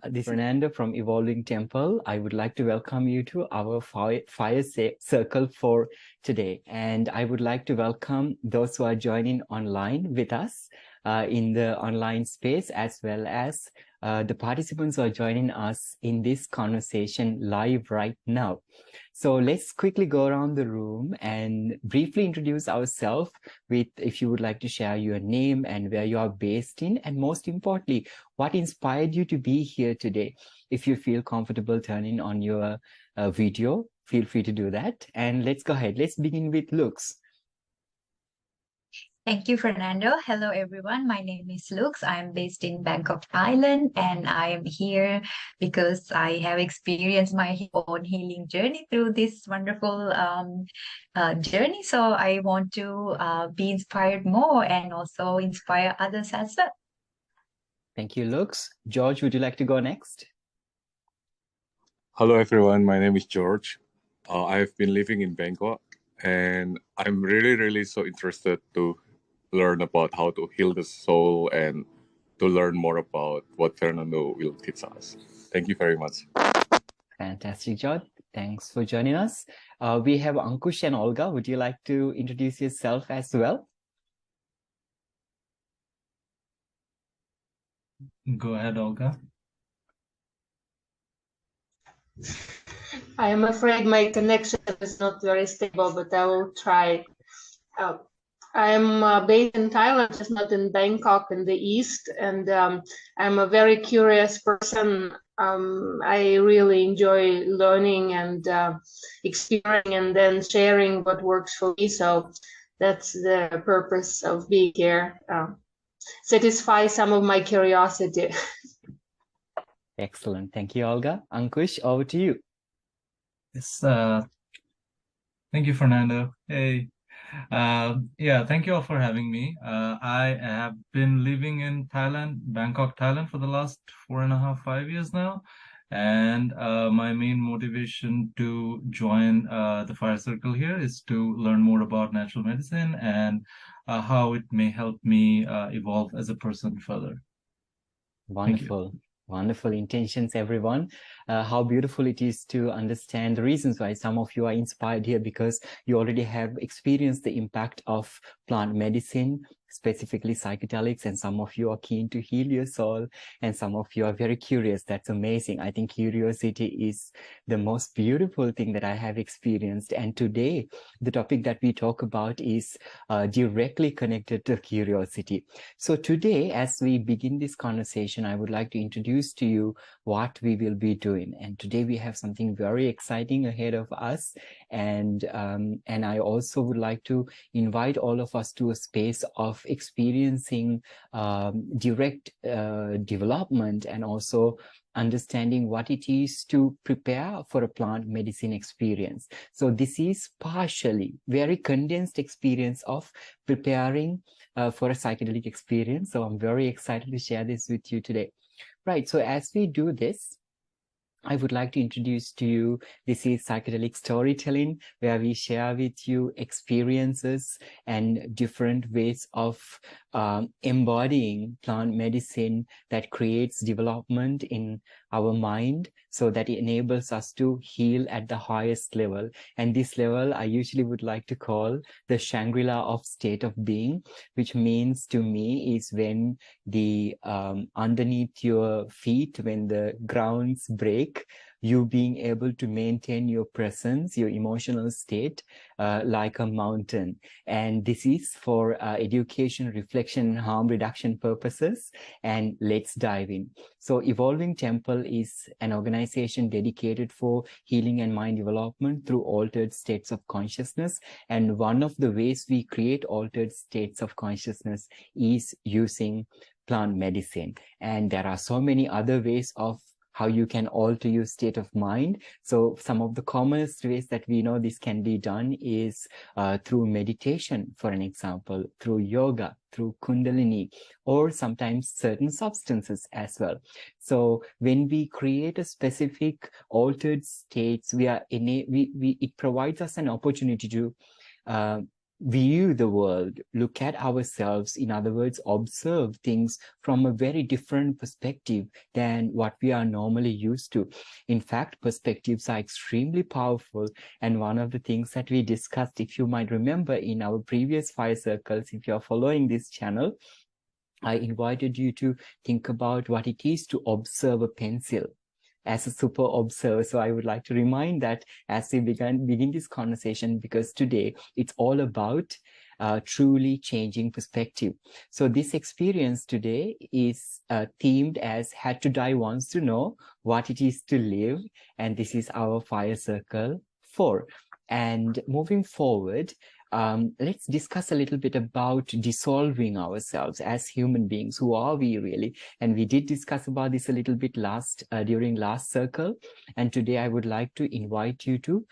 This is Fernando from Evolving Temple. I would like to welcome you to our fire circle for today. And I would like to welcome those who are joining online with us in the online space, as well as the participants who are joining us in this conversation live right now. So let's quickly go around the room and briefly introduce ourselves with, if you would like to share your name and where you are based in, and most importantly, what inspired you to be here today. If you feel comfortable turning on your video, feel free to do that. And let's go ahead. Let's begin with Lux. Thank you, Fernando. Hello, everyone. My name is Lux. I'm based in Bangkok, Thailand, and I'm here because I have experienced my own healing journey through this wonderful journey. So I want to be inspired more and also inspire others as well. Thank you, Lux. George, would you like to go next? Hello, everyone. My name is George. I've been living in Bangkok, and I'm really so interested to learn about how to heal the soul and to learn more about what Fernando will teach us. Thank you very much. Fantastic, George. Thanks for joining us. We have Ankush and Olga. Would you like to introduce yourself as well? Go ahead, Olga. I am afraid my connection is not very stable, but I will try. I'm based in Thailand, just not in Bangkok in the east, and I'm a very curious person. I really enjoy learning and exploring and then sharing what works for me. So that's the purpose of being here. Satisfy some of my curiosity. Excellent. Thank you, Olga. Ankush, over to you. Yes, thank you, Fernando. Hey. Yeah, thank you all for having me. I have been living in Thailand, Bangkok, Thailand for the last 4.5, 5 years now. And my main motivation to join the Fire Circle here is to learn more about natural medicine and how it may help me evolve as a person further. Wonderful. Wonderful intentions, everyone. How beautiful it is to understand the reasons why some of you are inspired here, because you already have experienced the impact of plant medicine, specifically psychedelics, and some of you are keen to heal your soul, and some of you are very curious. That's amazing. I think curiosity is the most beautiful thing that I have experienced. And today, the topic that we talk about is directly connected to curiosity. So today, as we begin this conversation, I would like to introduce to you what we will be doing. And today we have something very exciting ahead of us. And I also would like to invite all of us to a space of experiencing direct development and also understanding what it is to prepare for a plant medicine experience. So this is partially very condensed experience of preparing for a psychedelic experience. So I'm very excited to share this with you today. Right, so as we do this, I would like to introduce to you, this is Psychedelic Storytelling, where we share with you experiences and different ways of embodying plant medicine that creates development in our mind, so that it enables us to heal at the highest level. And this level I usually would like to call the Shangri-La of state of being, which means to me is when the underneath your feet, when the grounds break, you being able to maintain your presence, your emotional state, like a mountain. And this is for education, reflection, and harm reduction purposes. And let's dive in. So Evolving Temple is an organization dedicated for healing and mind development through altered states of consciousness. And one of the ways we create altered states of consciousness is using plant medicine. And there are so many other ways of how you can alter your state of mind. So some of the commonest ways that we know this can be done is through meditation, for an example, through yoga, through Kundalini, or sometimes certain substances as well. So when we create a specific altered states, it provides us an opportunity to view the world, look at ourselves, in other words, observe things from a very different perspective than what we are normally used to. In fact, perspectives are extremely powerful. And one of the things that we discussed, if you might remember in our previous fire circles, if you're following this channel, I invited you to think about what it is to observe a pencil as a super observer. So I would like to remind that as we begin this conversation, because today it's all about truly changing perspective. So this experience today is themed as Had to Die Once to Know What It Is to Live. And this is our Fire Circle 4. And moving forward, let's discuss a little bit about dissolving ourselves as human beings. Who are we really? And we did discuss about this a little bit during last circle. And today I would like to invite you to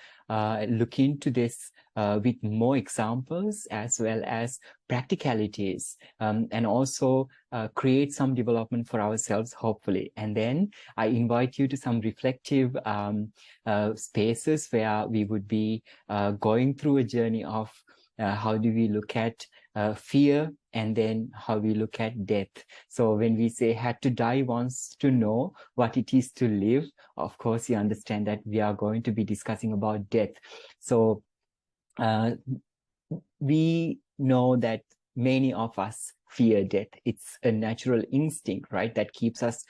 look into this with more examples as well as practicalities, and also create some development for ourselves, hopefully. And then I invite you to some reflective spaces where we would be going through a journey of how do we look at fear, and then how we look at death. So when we say had to die once to know what it is to live, of course, you understand that we are going to be discussing about death. So we know that many of us fear death. It's a natural instinct, right? That keeps us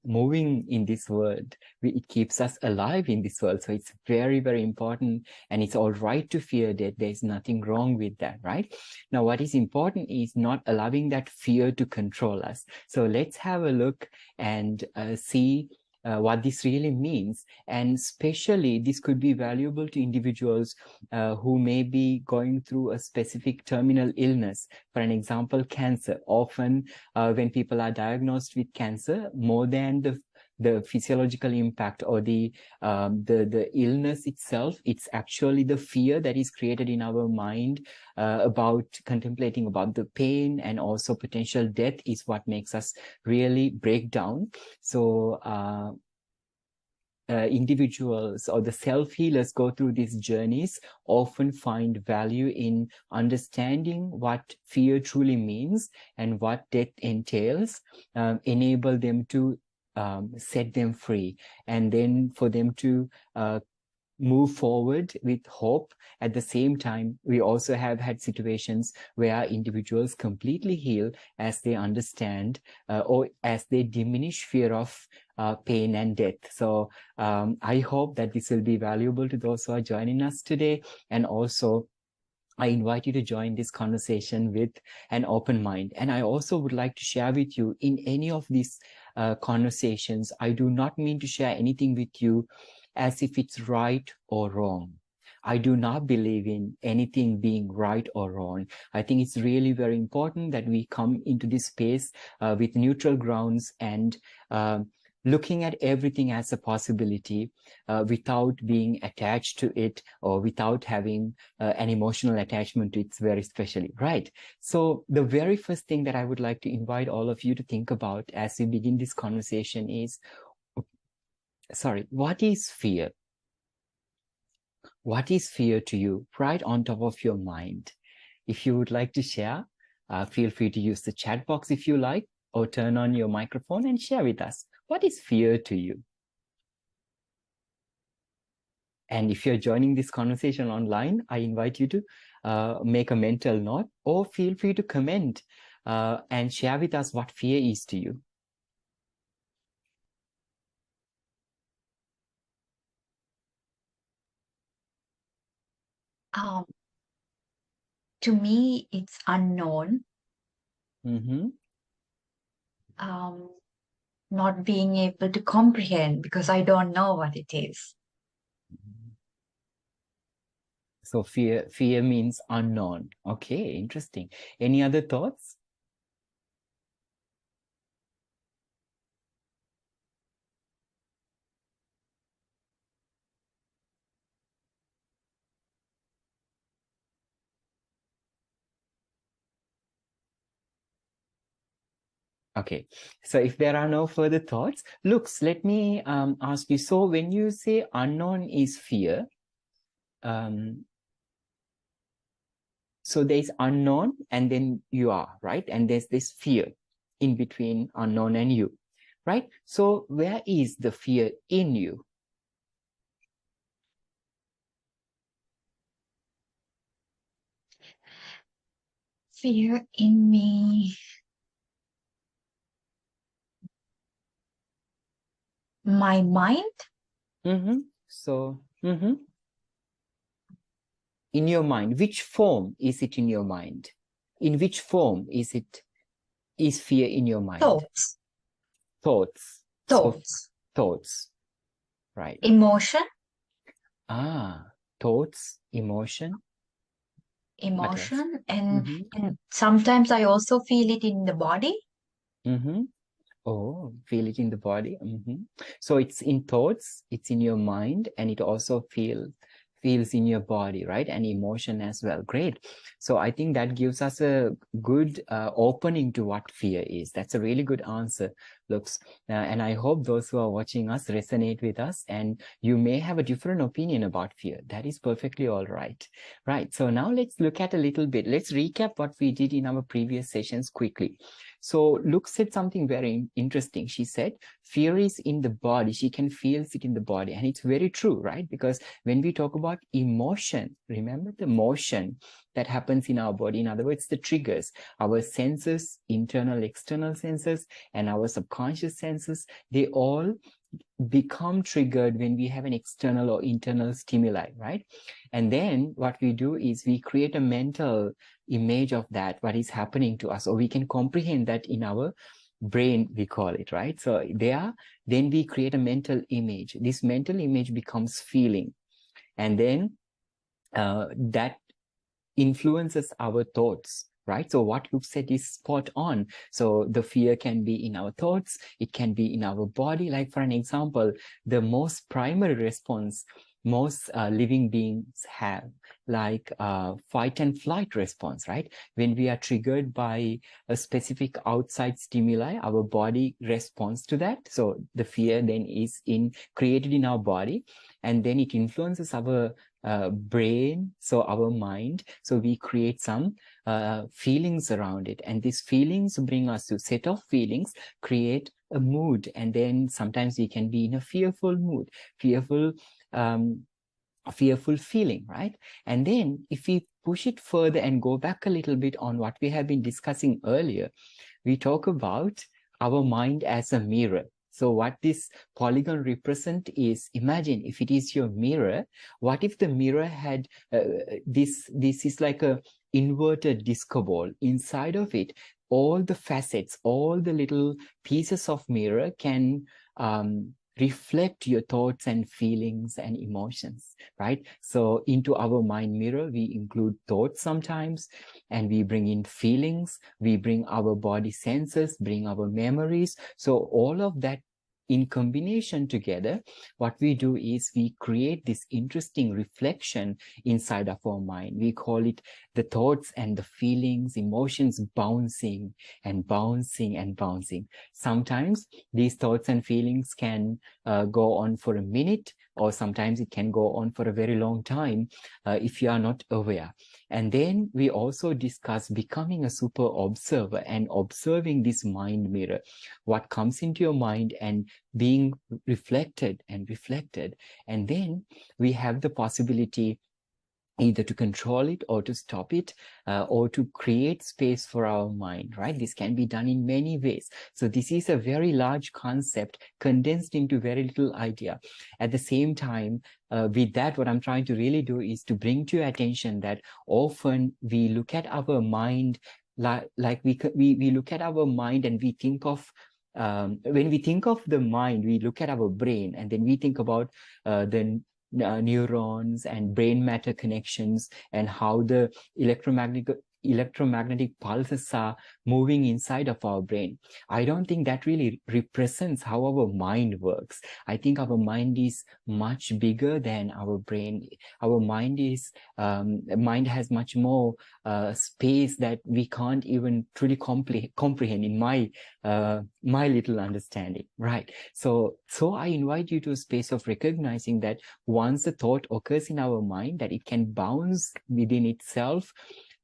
moving in this world. It keeps us alive in this world. So it's very, very important, and it's all right to fear death. There's nothing wrong with that, right? Now, what is important is not allowing that fear to control us. So let's have a look and see what this really means. And especially this could be valuable to individuals who may be going through a specific terminal illness. For an example, cancer. Often when people are diagnosed with cancer, more than the physiological impact or the illness itself, it's actually the fear that is created in our mind about contemplating about the pain and also potential death is what makes us really break down. So individuals or the self-healers go through these journeys often find value in understanding what fear truly means and what death entails, enable them to set them free, and then for them to move forward with hope. At the same time, we also have had situations where individuals completely heal as they understand or as they diminish fear of pain and death. So I hope that this will be valuable to those who are joining us today. And also, I invite you to join this conversation with an open mind. And I also would like to share with you in any of these conversations, I do not mean to share anything with you as if it's right or wrong. I do not believe in anything being right or wrong. I think it's really very important that we come into this space with neutral grounds and looking at everything as a possibility without being attached to it or without having an emotional attachment to it, very especially, right? So the very first thing that I would like to invite all of you to think about as we begin this conversation is, what is fear? What is fear to you, right on top of your mind? If you would like to share, feel free to use the chat box if you like, or turn on your microphone and share with us. What is fear to you? And if you're joining this conversation online, I invite you to make a mental note or feel free to comment and share with us what fear is to you. To me, it's unknown. Mm-hmm. Not being able to comprehend because I don't know what it is. So fear means unknown. Okay, interesting. Any other thoughts? Okay, so if there are no further thoughts, Lux, let me ask you. So when you say unknown is fear, So there's unknown and then you are, right? And there's this fear in between unknown and you, right? So where is the fear in you? Fear in me. My mind? So, in your mind, which form is it in your mind? In which form is fear in your mind? Thoughts. Thoughts. Thoughts. So, thoughts, right. Emotion. Thoughts, emotion. Emotion. And sometimes I also feel it in the body. Oh, feel it in the body. So it's in thoughts, it's in your mind, and it also feels in your body, right? And emotion as well. Great. So I think that gives us a good opening to what fear is. That's a really good answer, Lux. And I hope those who are watching us resonate with us, and you may have a different opinion about fear. That is perfectly all right. Right. So now let's look at a little bit. Let's recap what we did in our previous sessions quickly. So Lux said something very interesting. She said, fear is in the body. She can feel it in the body. And it's very true, right? Because when we talk about emotion, remember the motion that happens in our body. In other words, the triggers, our senses, internal, external senses, and our subconscious senses, they all become triggered when we have an external or internal stimuli, right? And then what we do is we create a mental image of that, what is happening to us, or we can comprehend that in our brain, we call it, right? So then we create a mental image. This mental image becomes feeling. And then that influences our thoughts, right? So what you've said is spot on. So the fear can be in our thoughts, it can be in our body. Like for an example, the most primary response most living beings have, like fight and flight response, right? When we are triggered by a specific outside stimuli, our body responds to that. So the fear then is created in our body, and then it influences our brain, so our mind. So we create some feelings around it, and these feelings bring us to set of feelings, create a mood, and then sometimes we can be in a fearful mood, fearful feeling, right? And then if we push it further and go back a little bit on what we have been discussing earlier, we talk about our mind as a mirror. So what this polygon represent is, imagine if it is your mirror, what if the mirror had this is like a inverted disco ball. Inside of it, all the facets, all the little pieces of mirror can reflect your thoughts and feelings and emotions, right? So into our mind mirror, we include thoughts sometimes, and we bring in feelings, we bring our body senses, bring our memories. So all of that in combination together, what we do is we create this interesting reflection inside of our mind. We call it the thoughts and the feelings, emotions bouncing and bouncing and bouncing. Sometimes these thoughts and feelings can go on for a minute, or sometimes it can go on for a very long time if you are not aware. And then we also discuss becoming a super observer and observing this mind mirror, what comes into your mind and being reflected and reflected. And then we have the possibility either to control it or to stop it, or to create space for our mind, right? This can be done in many ways. So this is a very large concept condensed into very little idea. At the same time, with that, what I'm trying to really do is to bring to your attention that often we look at our mind like we look at our mind and we think of when we think of the mind, we look at our brain, and then we think about the neurons and brain matter connections and how the electromagnetic pulses are moving inside of our brain. I don't think that really represents how our mind works. I think our mind is much bigger than our brain. Our mind has much more space that we can't even truly comprehend in my little understanding, right? So I invite you to a space of recognizing that once a thought occurs in our mind, that it can bounce within itself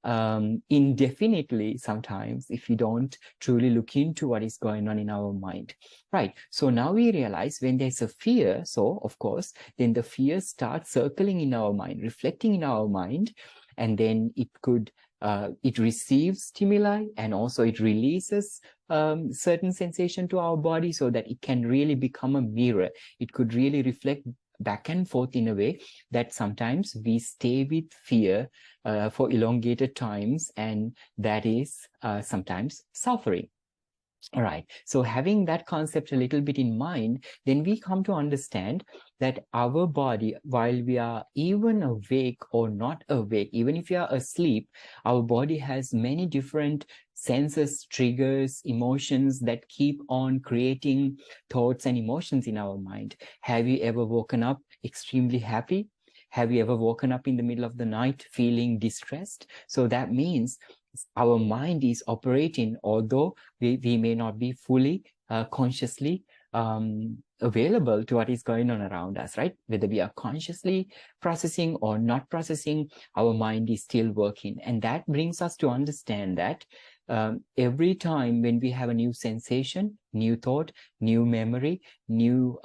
indefinitely sometimes if we don't truly look into what is going on in our mind, right? So now we realize when there's a fear, so of course, then the fear starts circling in our mind, reflecting in our mind, and then it could, it receives stimuli and also it releases certain sensation to our body so that it can really become a mirror. It could really reflect back and forth in a way that sometimes we stay with fear for elongated times, and that is sometimes suffering. All right, so having that concept a little bit in mind, then we come to understand that our body, while we are even awake or not awake, even if you are asleep, our body has many different senses, triggers, emotions that keep on creating thoughts and emotions in our mind. Have you ever woken up extremely happy? Have you ever woken up in the middle of the night feeling distressed? So that means our mind is operating, although we may not be fully consciously available to what is going on around us, right? Whether we are consciously processing or not processing, our mind is still working. And that brings us to understand that every time when we have a new sensation, new thought, new memory, new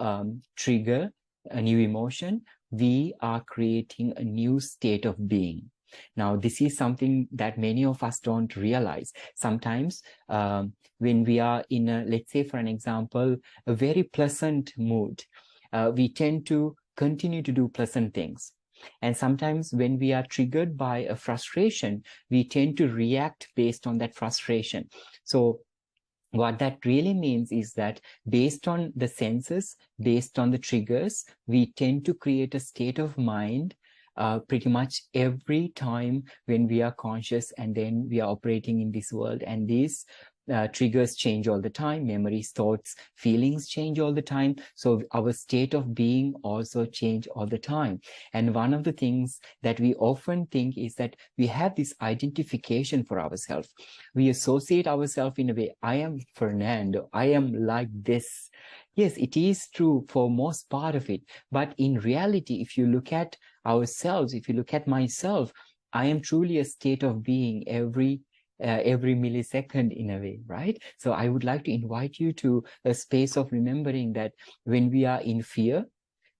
trigger, a new emotion, we are creating a new state of being. Now, this is something that many of us don't realize. Sometimes when we are in a, let's say for an example, a very pleasant mood, we tend to continue to do pleasant things. And sometimes when we are triggered by a frustration, we tend to react based on that frustration. So what that really means is that based on the senses, based on the triggers, we tend to create a state of mind pretty much every time when we are conscious and then we are operating in this world. And these triggers change all the time, memories, thoughts, feelings change all the time. So our state of being also change all the time. And one of the things that we often think is that we have this identification for ourselves. We associate ourselves in a way, I am Fernando, I am like this. Yes, it is true for most part of it. But in reality, if you look at ourselves, if you look at myself, I am truly a state of being every millisecond in a way, right? So I would like to invite you to a space of remembering that when we are in fear,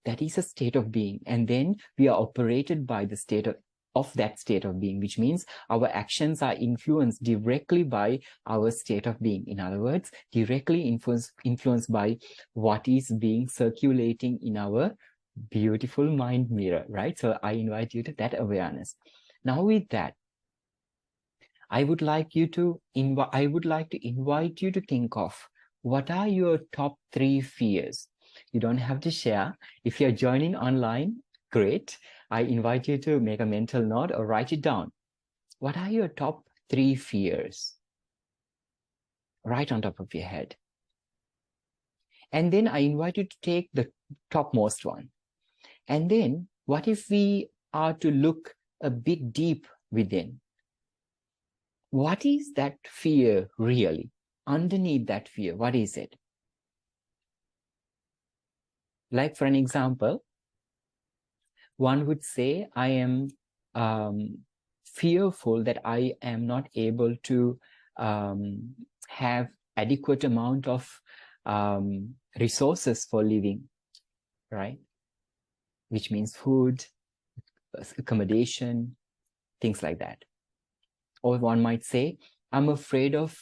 that is a state of being. And then we are operated by the state of that state of being, which means our actions are influenced directly by our state of being. In other words, directly influenced by what is being circulating in our beautiful mind mirror, right? So I invite you to that awareness. Now with that, I would like to invite you to think of what are your top 3 fears. You don't have to share. If you're joining online, great. I invite you to make a mental note or write it down. What are your top 3 fears? Right on top of your head. And then I invite you to take the topmost one. And then what if we are to look a bit deep within? What is that fear really? Underneath that fear, what is it? Like for an example, one would say, I am fearful that I am not able to have adequate amount of resources for living, right? Which means food, accommodation, things like that. Or one might say, I'm afraid of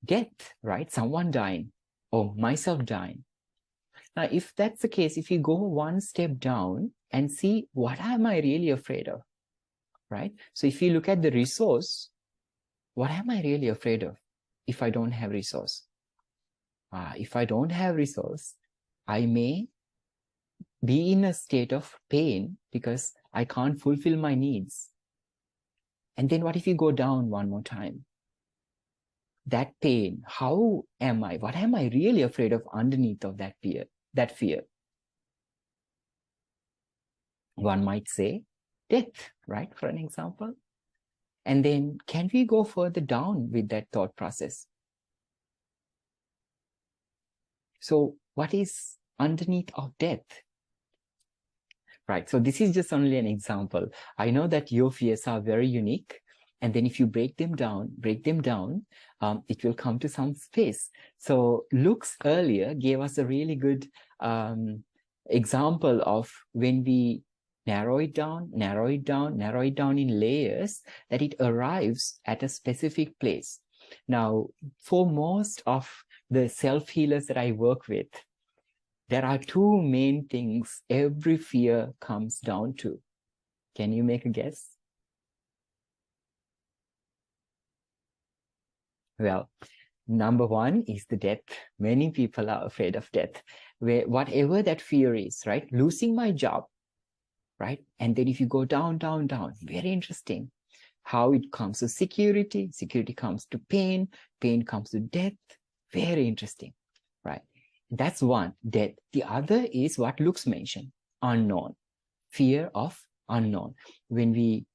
death, right? Someone dying or myself dying. Now, if that's the case, if you go one step down and see what am I really afraid of, right? So if you look at the resource, what am I really afraid of if I don't have resource? If I don't have resource, I may be in a state of pain because I can't fulfill my needs. And then what if you go down one more time? That pain, how am I? What am I really afraid of underneath of that fear? That fear. One might say death, right? For an example. And then can we go further down with that thought process? So what is underneath of death? right? So this is just only an example. I know that your fears are very unique. And then if you break them down, it will come to some space. So Luke's earlier gave us a really good example of when we narrow it down in layers, that it arrives at a specific place. Now, for most of the self-healers that I work with, there are two main things every fear comes down to. Can you make a guess? Well, number one is the death. Many people are afraid of death. Where whatever that fear is, right? Losing my job, right? And then if you go down, very interesting how it comes to security comes to pain comes to death. Very interesting, right? That's one, death. The other is what Luke's mentioned, unknown, fear of unknown. When we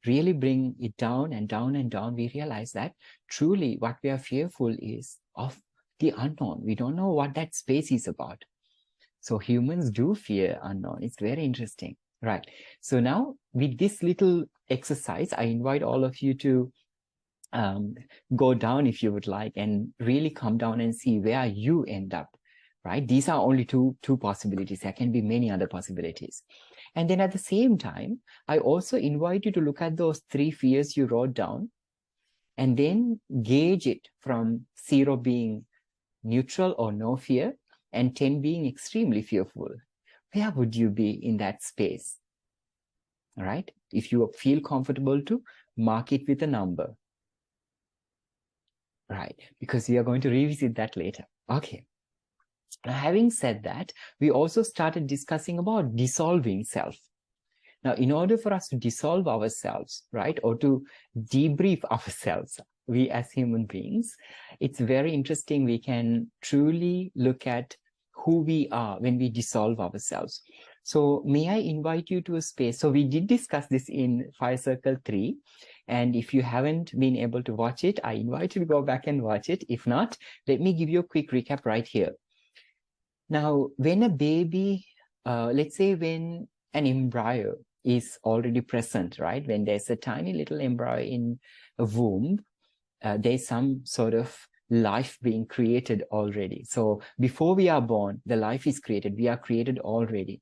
really bring it down and down, we realize that truly what we are fearful is of the unknown. We don't know what that space is about. So humans do fear unknown. It's very interesting, right? So now with this little exercise, I invite all of you to go down if you would like, and really come down and see where you end up, right? These are only two possibilities. There can be many other possibilities. And then at the same time, I also invite you to look at those 3 fears you wrote down and then gauge it from 0 being neutral or no fear and 10 being extremely fearful. Where would you be in that space? All right? If you feel comfortable to, mark it with a number. Right? Because we are going to revisit that later. Okay. Now, having said that, we also started discussing about dissolving self. Now, in order for us to dissolve ourselves, right, or to debrief ourselves, we as human beings, it's very interesting. We can truly look at who we are when we dissolve ourselves. So may I invite you to a space? So we did discuss this in Fire Circle 3. And if you haven't been able to watch it, I invite you to go back and watch it. If not, let me give you a quick recap right here. Now, when a baby, let's say when an embryo is already present, right? When there's a tiny little embryo in a womb, there's some sort of life being created already. So before we are born, the life is created. We are created already.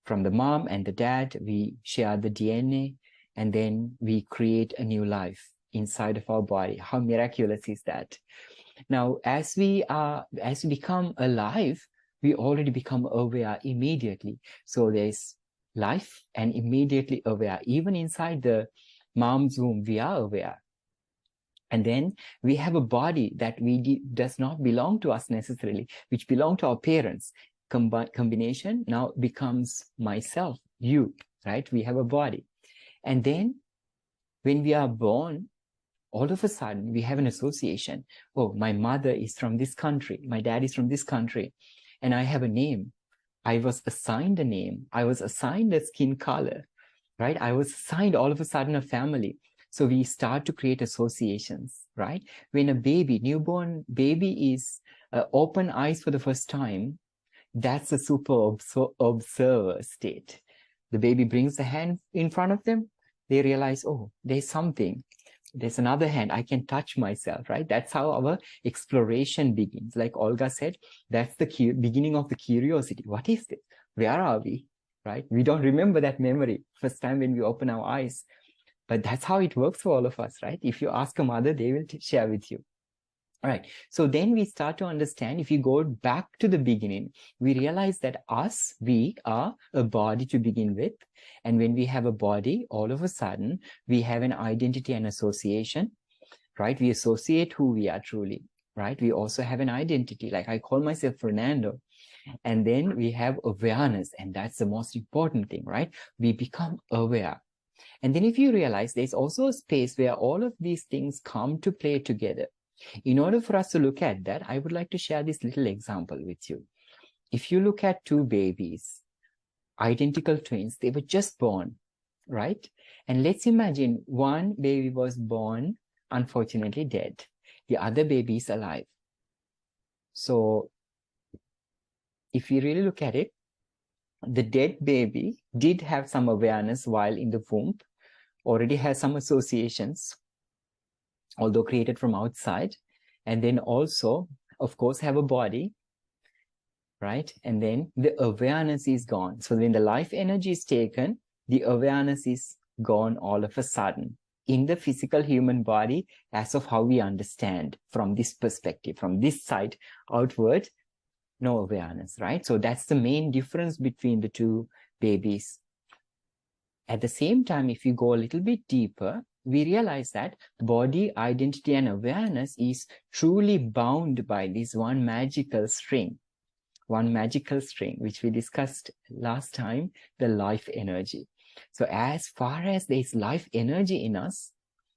From the mom and the dad, we share the DNA, and then we create a new life inside of our body. How miraculous is that? Now, as we become alive, we already become aware immediately. So there's life and immediately aware. Even inside the mom's womb, we are aware. And then we have a body that does not belong to us necessarily, which belong to our parents. Combination now becomes myself, you, right? We have a body. And then when we are born, all of a sudden we have an association. Oh, my mother is from this country. My dad is from this country. And I have a name. I was assigned a name. I was assigned a skin color, right? I was assigned all of a sudden a family. So we start to create associations, right? When a newborn baby is open eyes for the first time, that's a super observer state. The baby brings the hand in front of them. They realize, oh, there's something. There's another hand. I can touch myself, right? That's how our exploration begins. Like Olga said, that's the beginning of the curiosity. What is this? Where are we, right? We don't remember that memory first time when we open our eyes. But that's how it works for all of us, right? If you ask a mother, they will share with you. All right. So then we start to understand, if you go back to the beginning, we realize that we are a body to begin with. And when we have a body, all of a sudden, we have an identity and association, right? We associate who we are truly, right? We also have an identity. Like I call myself Fernando. And then we have awareness. And that's the most important thing, right? We become aware. And then if you realize there's also a space where all of these things come to play together. In order for us to look at that, I would like to share this little example with you. If you look at 2 babies, identical twins, they were just born, right? And let's imagine one baby was born, unfortunately dead. The other baby is alive. So if you really look at it, the dead baby did have some awareness while in the womb, already has some associations, although created from outside, and then also, of course, have a body, right? And then the awareness is gone. So when the life energy is taken, the awareness is gone all of a sudden in the physical human body, as of how we understand from this perspective, from this side outward, no awareness, right? So that's the main difference between the two babies. At the same time, if you go a little bit deeper, we realize that body, identity, and awareness is truly bound by this one magical string, which we discussed last time, the life energy. So as far as there is life energy in us,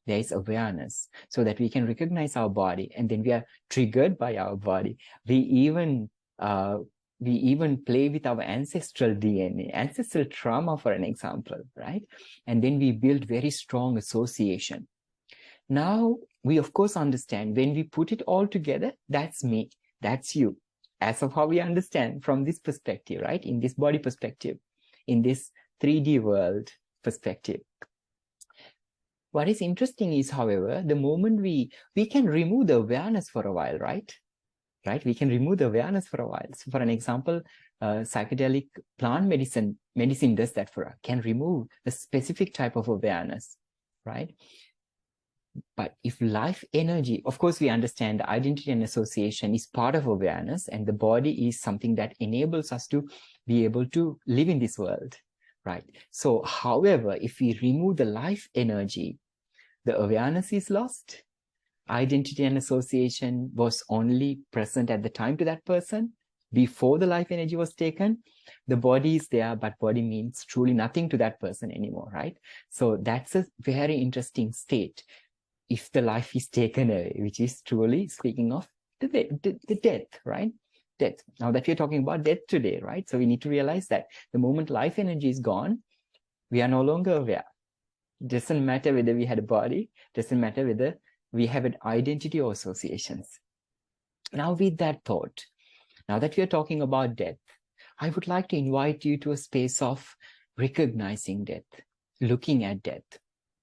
there is awareness, so that we can recognize our body, and then we are triggered by our body. We even play with our ancestral DNA, ancestral trauma, for an example, right? And then we build very strong association. Now, we of course understand when we put it all together, that's me, that's you, as of how we understand from this perspective, right? In this body perspective, in this 3D world perspective. What is interesting is, however, the moment we can remove the awareness for a while, right? We can remove the awareness for a while. So for an example, psychedelic plant medicine does that for us, can remove a specific type of awareness, right? But if life energy, of course, we understand identity and association is part of awareness, and the body is something that enables us to be able to live in this world, right? So, however, if we remove the life energy, the awareness is lost. Identity and association was only present at the time to that person before the life energy was taken. The body is there, but body means truly nothing to that person anymore, right? So that's a very interesting state if the life is taken away, which is truly speaking of the death, right? Death. Now that we're talking about death today, right? So we need to realize that the moment life energy is gone, we are no longer aware. It doesn't matter whether we had a body, doesn't matter whether we have an identity or associations. Now with that thought, now that we are talking about death, I would like to invite you to a space of recognizing death, looking at death,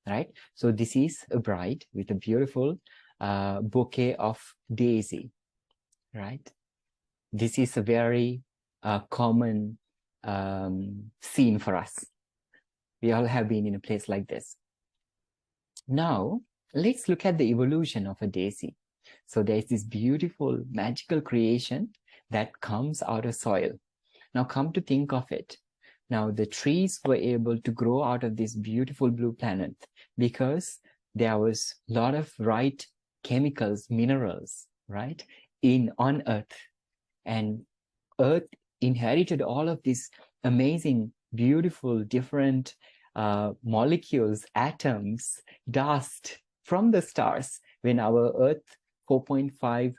right? So this is a bride with a beautiful bouquet of daisy, right? This is a very common scene for us. We all have been in a place like this. Now, let's look at the evolution of a daisy. So there's this beautiful, magical creation that comes out of soil. Now, come to think of it. Now, the trees were able to grow out of this beautiful blue planet because there was a lot of right chemicals, minerals, right, on Earth. And Earth inherited all of these amazing, beautiful, different molecules, atoms, dust from the stars when our Earth 4.5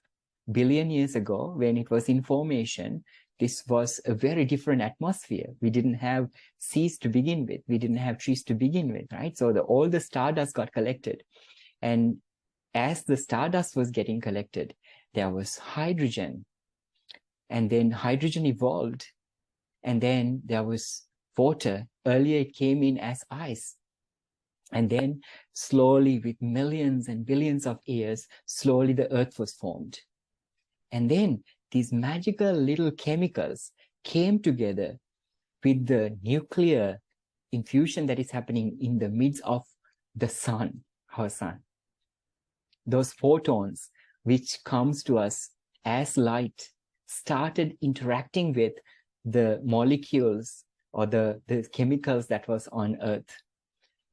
billion years ago, when it was in formation, this was a very different atmosphere. We didn't have seas to begin with. We didn't have trees to begin with, right? So all the stardust got collected. And as the stardust was getting collected, there was hydrogen. And then hydrogen evolved. And then there was water. Earlier it came in as ice. And then slowly, with millions and billions of years, slowly the earth was formed. And then these magical little chemicals came together with the nuclear infusion that is happening in the midst of the sun, our sun. Those photons, which comes to us as light, started interacting with the molecules or the chemicals that was on Earth.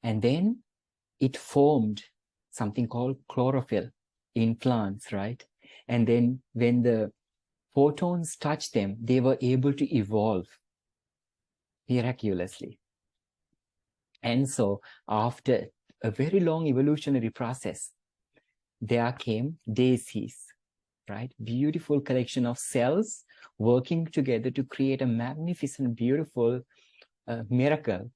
And then it formed something called chlorophyll in plants, right? And then when the photons touched them, they were able to evolve miraculously. And so after a very long evolutionary process, there came daisies, right? Beautiful collection of cells working together to create a magnificent, beautiful miracle.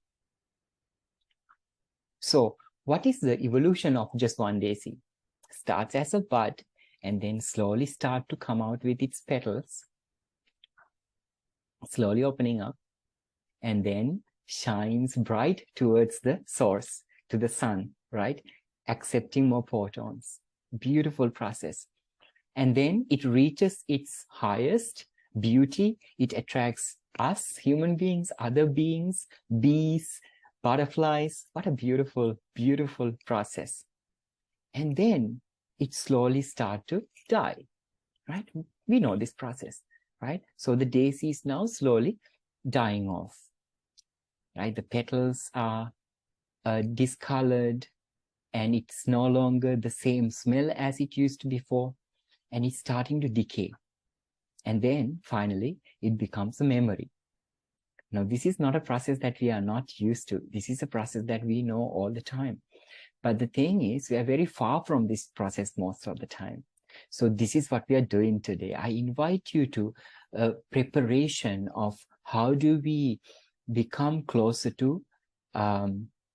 So what is the evolution of just one daisy? Starts as a bud and then slowly start to come out with its petals, slowly opening up. and then shines bright towards the source, to the sun, right? Accepting more photons. Beautiful process. And then it reaches its highest beauty. It attracts us, human beings, other beings, bees, butterflies. What a beautiful, beautiful process. And then it slowly starts to die, right? We know this process, right? So the daisy is now slowly dying off, right? The petals are discolored, and it's no longer the same smell as it used to before, and it's starting to decay. And then finally, it becomes a memory. Now, this is not a process that we are not used to. This is a process that we know all the time. But the thing is, we are very far from this process most of the time. So this is what we are doing today. I invite you to a preparation of how do we become closer to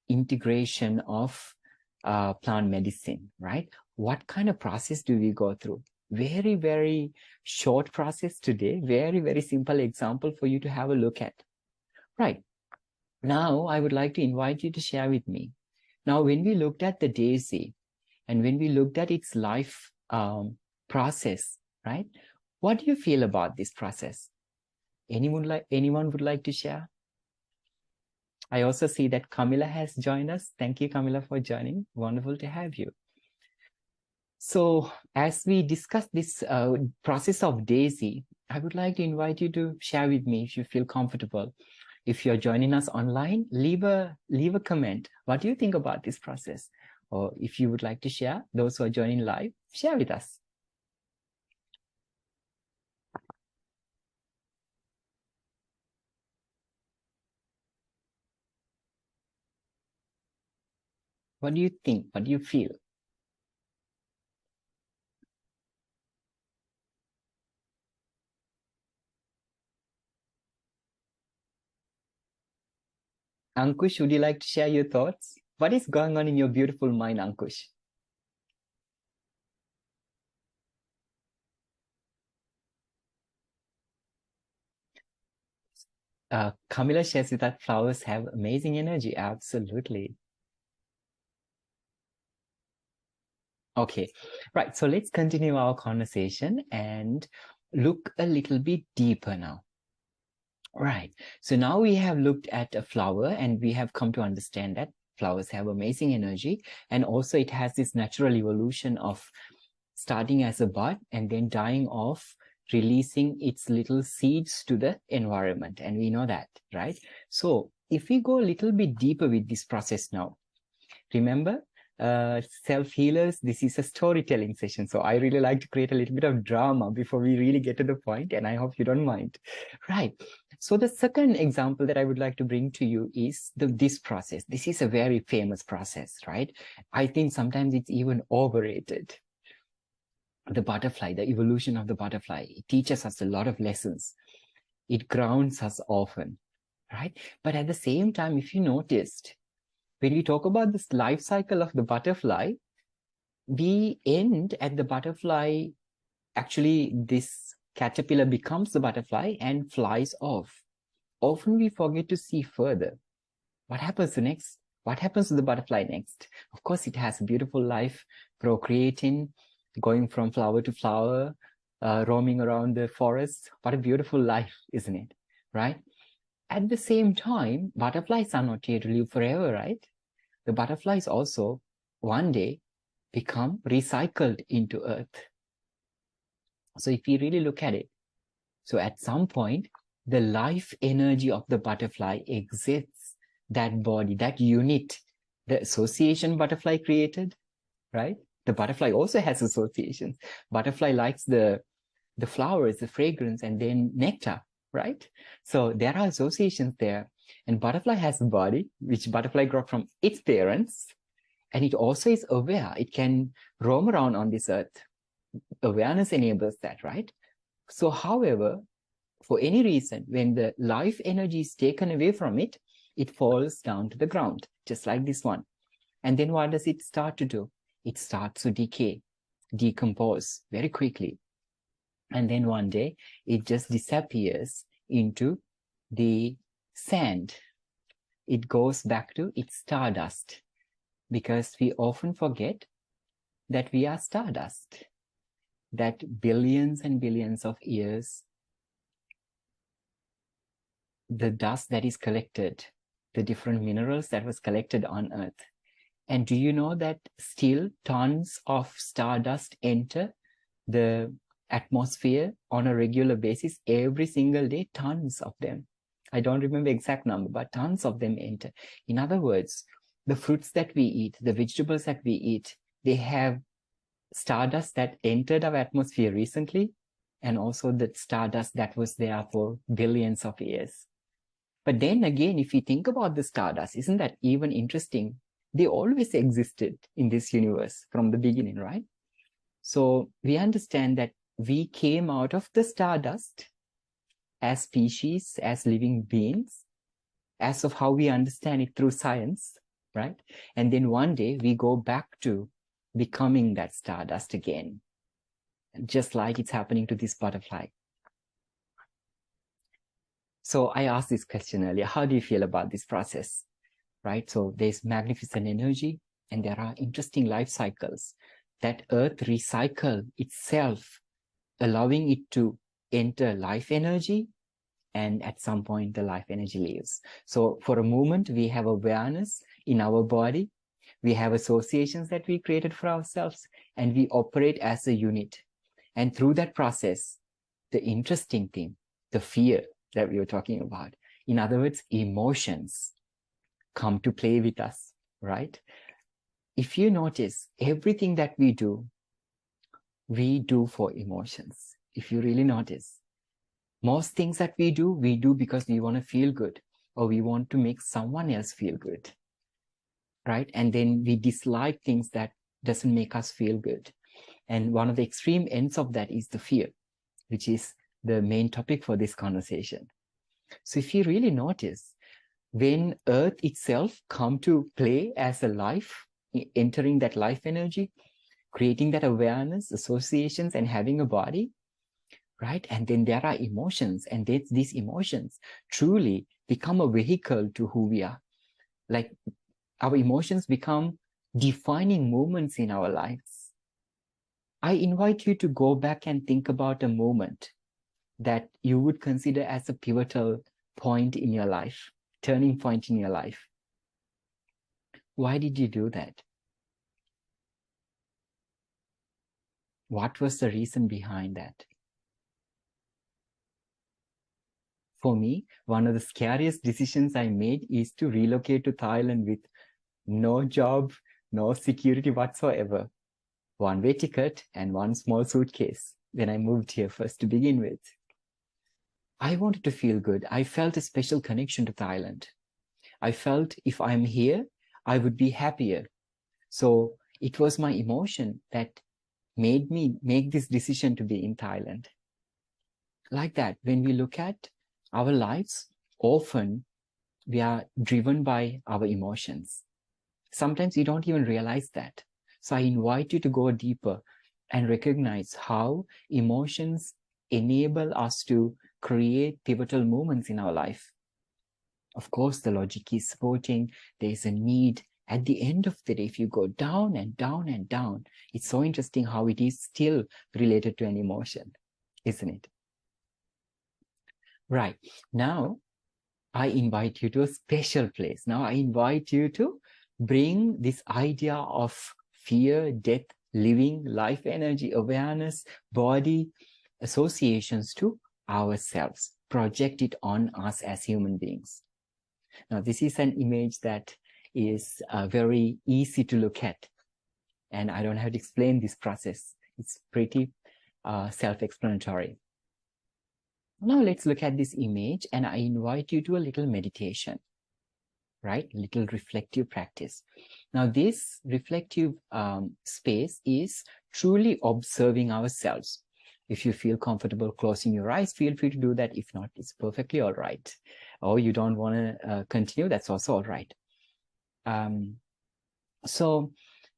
integration of plant medicine, right? What kind of process do we go through? Very, very short process today. Very, very simple example for you to have a look at. Right. Now, I would like to invite you to share with me. Now, when we looked at the daisy and when we looked at its life process, right? What do you feel about this process? Anyone would like to share? I also see that Camilla has joined us. Thank you, Camilla, for joining. Wonderful to have you. So as we discuss this process of daisy, I would like to invite you to share with me if you feel comfortable. If you're joining us online, leave a comment. What do you think about this process? Or if you would like to share, those who are joining live, share with us. What do you think? What do you feel? Ankush, would you like to share your thoughts? What is going on in your beautiful mind, Ankush? Camilla shares with that flowers have amazing energy. Absolutely. Okay, right. So let's continue our conversation and look a little bit deeper now. Right. So now we have looked at a flower and we have come to understand that flowers have amazing energy, and also it has this natural evolution of starting as a bud and then dying off, releasing its little seeds to the environment. And we know that, right? So if we go a little bit deeper with this process now, remember, self-healers, this is a storytelling session. So I really like to create a little bit of drama before we really get to the point, and I hope you don't mind. Right. So the second example that I would like to bring to you is this process. This is a very famous process, right? I think sometimes it's even overrated. The butterfly, the evolution of the butterfly, it teaches us a lot of lessons. It grounds us often, right? But at the same time, if you noticed, when we talk about this life cycle of the butterfly, we end at the butterfly. Actually, this caterpillar becomes the butterfly and flies off. Often we forget to see further. What happens next? What happens to the butterfly next? Of course, it has a beautiful life, procreating, going from flower to flower, roaming around the forest. What a beautiful life, isn't it? Right? At the same time, butterflies are not here to live forever, right? The butterflies also one day become recycled into earth. So if you really look at it, so at some point, the life energy of the butterfly exits that body, that unit, the association butterfly created, right? The butterfly also has associations. Butterfly likes the flowers, the fragrance, and then nectar, right? So there are associations there. And butterfly has a body, which butterfly got from its parents. And it also is aware. It can roam around on this earth. Awareness enables that, right? So, however, for any reason, when the life energy is taken away from it, it falls down to the ground, just like this one. And then what does it start to do? It starts to decay, decompose very quickly. And then one day, it just disappears into the sand. It goes back to its stardust, because we often forget that we are stardust, that billions and billions of years, the dust that is collected, the different minerals that was collected on Earth. And do you know that still tons of stardust enter the atmosphere on a regular basis every single day? Tons of them. I don't remember exact number, but tons of them enter. In other words, the fruits that we eat, the vegetables that we eat, they have stardust that entered our atmosphere recently, and also the stardust that was there for billions of years. But then again, if you think about the stardust, isn't that even interesting? They always existed in this universe from the beginning, right? So we understand that we came out of the stardust as species, as living beings, as of how we understand it through science, right? And then one day we go back to becoming that stardust again, just like it's happening to this butterfly. So I asked this question earlier, how do you feel about this process, right? So there's magnificent energy, and there are interesting life cycles that Earth recycle itself, allowing it to enter life energy, and at some point the life energy leaves. So for a moment, we have awareness in our body, we have associations that we created for ourselves, and we operate as a unit. And through that process, the interesting thing, the fear that we were talking about, in other words, emotions come to play with us, right? If you notice, everything that we do for emotions. If you really notice, most things that we do because we want to feel good, or we want to make someone else feel good, right? And then we dislike things that doesn't make us feel good. And one of the extreme ends of that is the fear, which is the main topic for this conversation. So if you really notice, when Earth itself come to play as a life, entering that life energy, creating that awareness, associations, and having a body, right? And then there are emotions, and these emotions truly become a vehicle to who we are. Like, our emotions become defining moments in our lives. I invite you to go back and think about a moment that you would consider as a pivotal point in your life, turning point in your life. Why did you do that? What was the reason behind that? For me, one of the scariest decisions I made is to relocate to Thailand with no job, no security whatsoever, one-way ticket and one small suitcase when I moved here first to begin with. I wanted to feel good. I felt a special connection to Thailand. I felt if I'm here, I would be happier. So it was my emotion that made me make this decision to be in Thailand. Like that, when we look at our lives, often we are driven by our emotions. Sometimes you don't even realize that. So I invite you to go deeper and recognize how emotions enable us to create pivotal moments in our life. Of course, the logic is supporting. There is a need. At the end of the day, if you go down and down and down, it's so interesting how it is still related to an emotion, isn't it? Right. Now, I invite you to a special place. Now, I invite you to bring this idea of fear, death, living, life energy, awareness, body, associations to ourselves. Project it on us as human beings. Now, this is an image that is very easy to look at. And I don't have to explain this process. It's pretty self-explanatory. Now let's look at this image, and I invite you to a little meditation, right? Little reflective practice. Now this reflective space is truly observing ourselves. If you feel comfortable closing your eyes, feel free to do that. If not, it's perfectly all right. Or you don't want to continue, that's also all right. So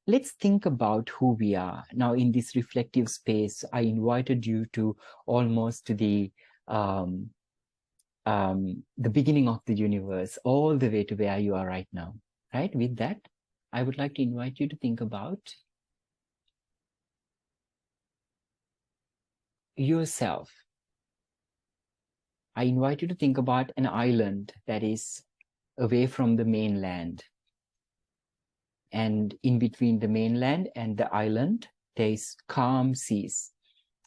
let's think about who we are. Now in this reflective space, I invited you to almost to the the beginning of the universe all the way to where you are right now, right? With that, I would like to invite you to think about yourself. I invite you to think about an island that is away from the mainland. And in between the mainland and the island, there is calm seas.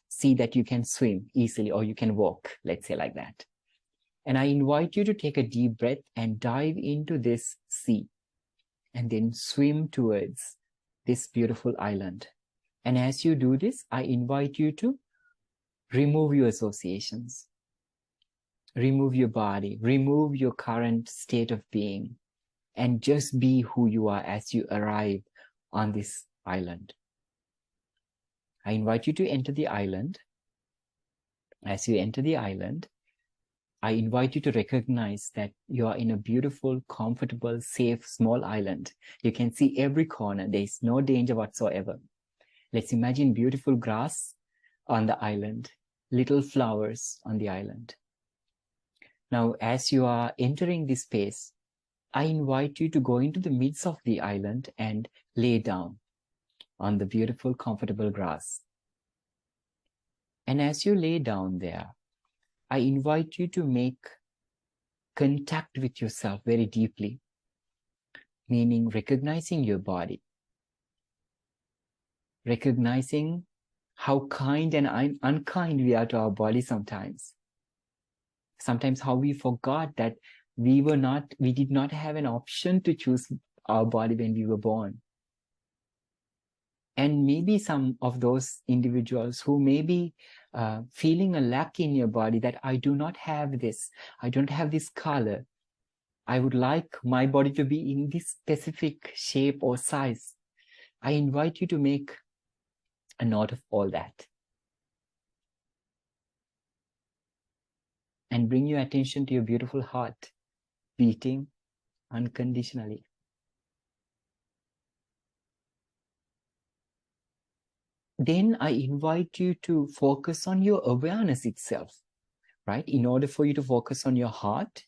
Sea that you can swim easily or you can walk, let's say like that. And I invite you to take a deep breath and dive into this sea and then swim towards this beautiful island. And as you do this, I invite you to remove your associations, remove your body, remove your current state of being, and just be who you are as you arrive on this island. I invite you to enter the island. As you enter the island, I invite you to recognize that you are in a beautiful, comfortable, safe, small island. You can see every corner. There is no danger whatsoever. Let's imagine beautiful grass on the island, little flowers on the island. Now, as you are entering this space, I invite you to go into the midst of the island and lay down on the beautiful, comfortable grass. And as you lay down there, I invite you to make contact with yourself very deeply, meaning recognizing your body, recognizing how kind and unkind we are to our body sometimes. Sometimes how we forgot that we did not have an option to choose our body when we were born. And maybe some of those individuals who may be feeling a lack in your body, that I do not have this, I don't have this color, I would like my body to be in this specific shape or size. I invite you to make a note of all that. And bring your attention to your beautiful heart, beating unconditionally. Then I invite you to focus on your awareness itself, right? In order for you to focus on your heart,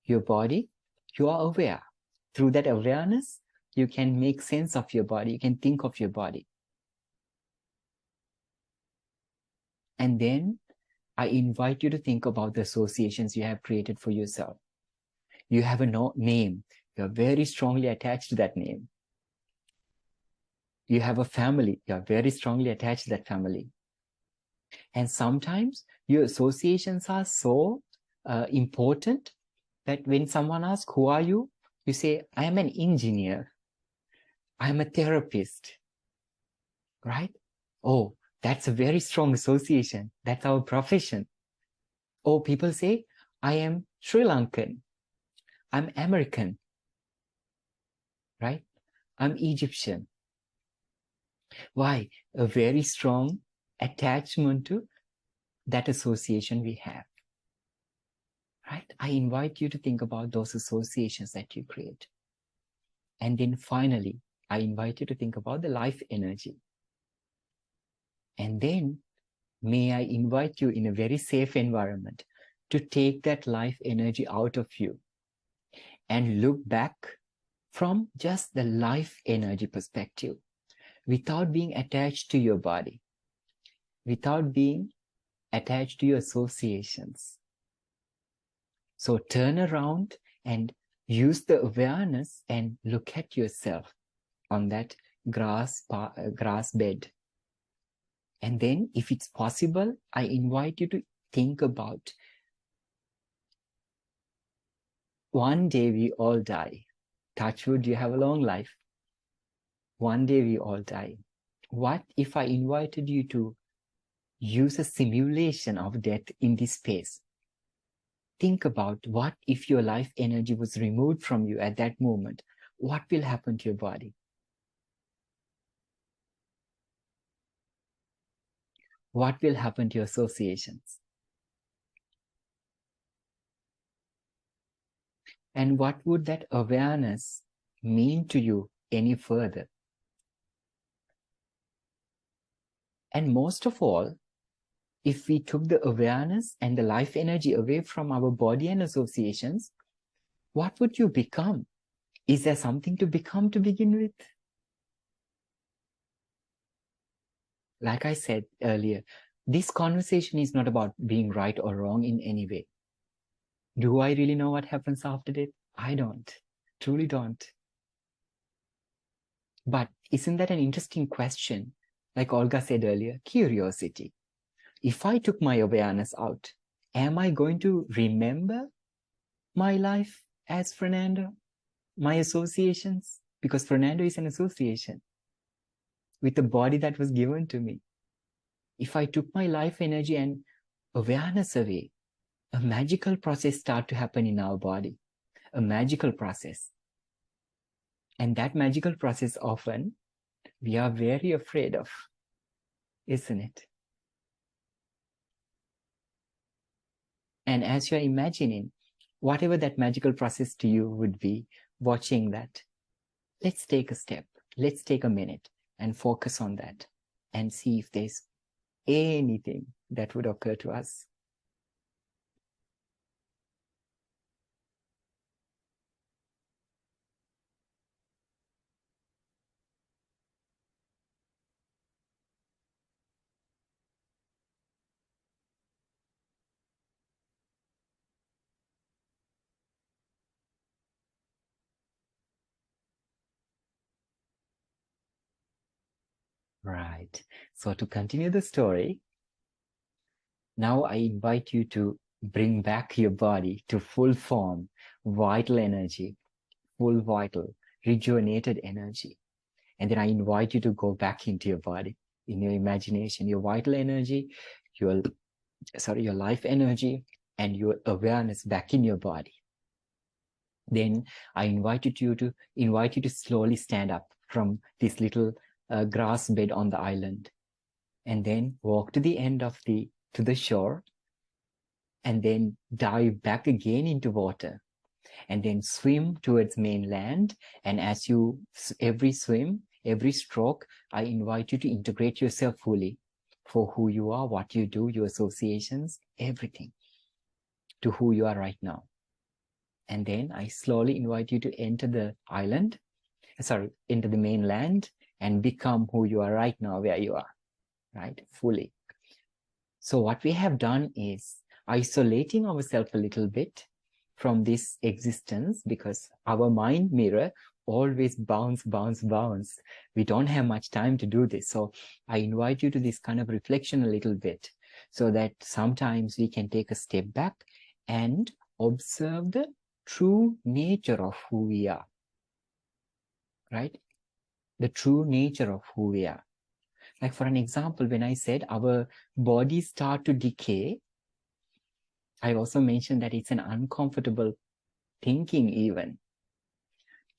your body, you are aware. Through that awareness, you can make sense of your body. You can think of your body. And then I invite you to think about the associations you have created for yourself. You have a name. You are very strongly attached to that name. You have a family. You are very strongly attached to that family. And sometimes your associations are so important that when someone asks, who are you? You say, I am an engineer. I am a therapist. Right? Oh, that's a very strong association. That's our profession. Or people say, I am Sri Lankan. I'm American. Right? I'm Egyptian. Why? A very strong attachment to that association we have. Right? I invite you to think about those associations that you create. And then finally, I invite you to think about the life energy. And then may I invite you in a very safe environment to take that life energy out of you and look back from just the life energy perspective, without being attached to your body, without being attached to your associations. So turn around and use the awareness and look at yourself on that grass bed. And then, if it's possible, I invite you to think about, one day we all die. Touch wood, you have a long life. One day we all die. What if I invited you to use a simulation of death in this space? Think about, what if your life energy was removed from you at that moment? What will happen to your body? What will happen to your associations? And what would that awareness mean to you any further? And most of all, if we took the awareness and the life energy away from our body and associations, what would you become? Is there something to become to begin with? Like I said earlier, this conversation is not about being right or wrong in any way. Do I really know what happens after death? I don't, truly don't. But isn't that an interesting question? Like Olga said earlier, curiosity. If I took my awareness out, am I going to remember my life as Fernando, my associations? Because Fernando is an association with the body that was given to me. If I took my life energy and awareness away, a magical process starts to happen in our body, a magical process. And that magical process often we are very afraid of, isn't it? And as you're imagining, whatever that magical process to you would be, watching that, let's take a step, let's take a minute and focus on that and see if there's anything that would occur to us. Right. So to continue the story, now I invite you to bring back your body to full form, vital energy, full vital, rejuvenated energy. And then I invite you to go back into your body, in your imagination, your vital energy, your life energy, and your awareness back in your body. Then I invite you to slowly stand up from this little grass bed on the island, and then walk to the end of to the shore, and then dive back again into water, and then swim towards mainland. And as you, every swim, every stroke, I invite you to integrate yourself fully for who you are, what you do, your associations, everything, to who you are right now. And then I slowly invite you to enter the island, into the mainland, and become who you are right now, where you are, right? Fully. So what we have done is isolating ourselves a little bit from this existence, because our mind mirror always bounce. We don't have much time to do this. So I invite you to this kind of reflection a little bit, so that sometimes we can take a step back and observe the true nature of who we are, right? The true nature of who we are. Like for an example, when I said our bodies start to decay, I also mentioned that it's an uncomfortable thinking even.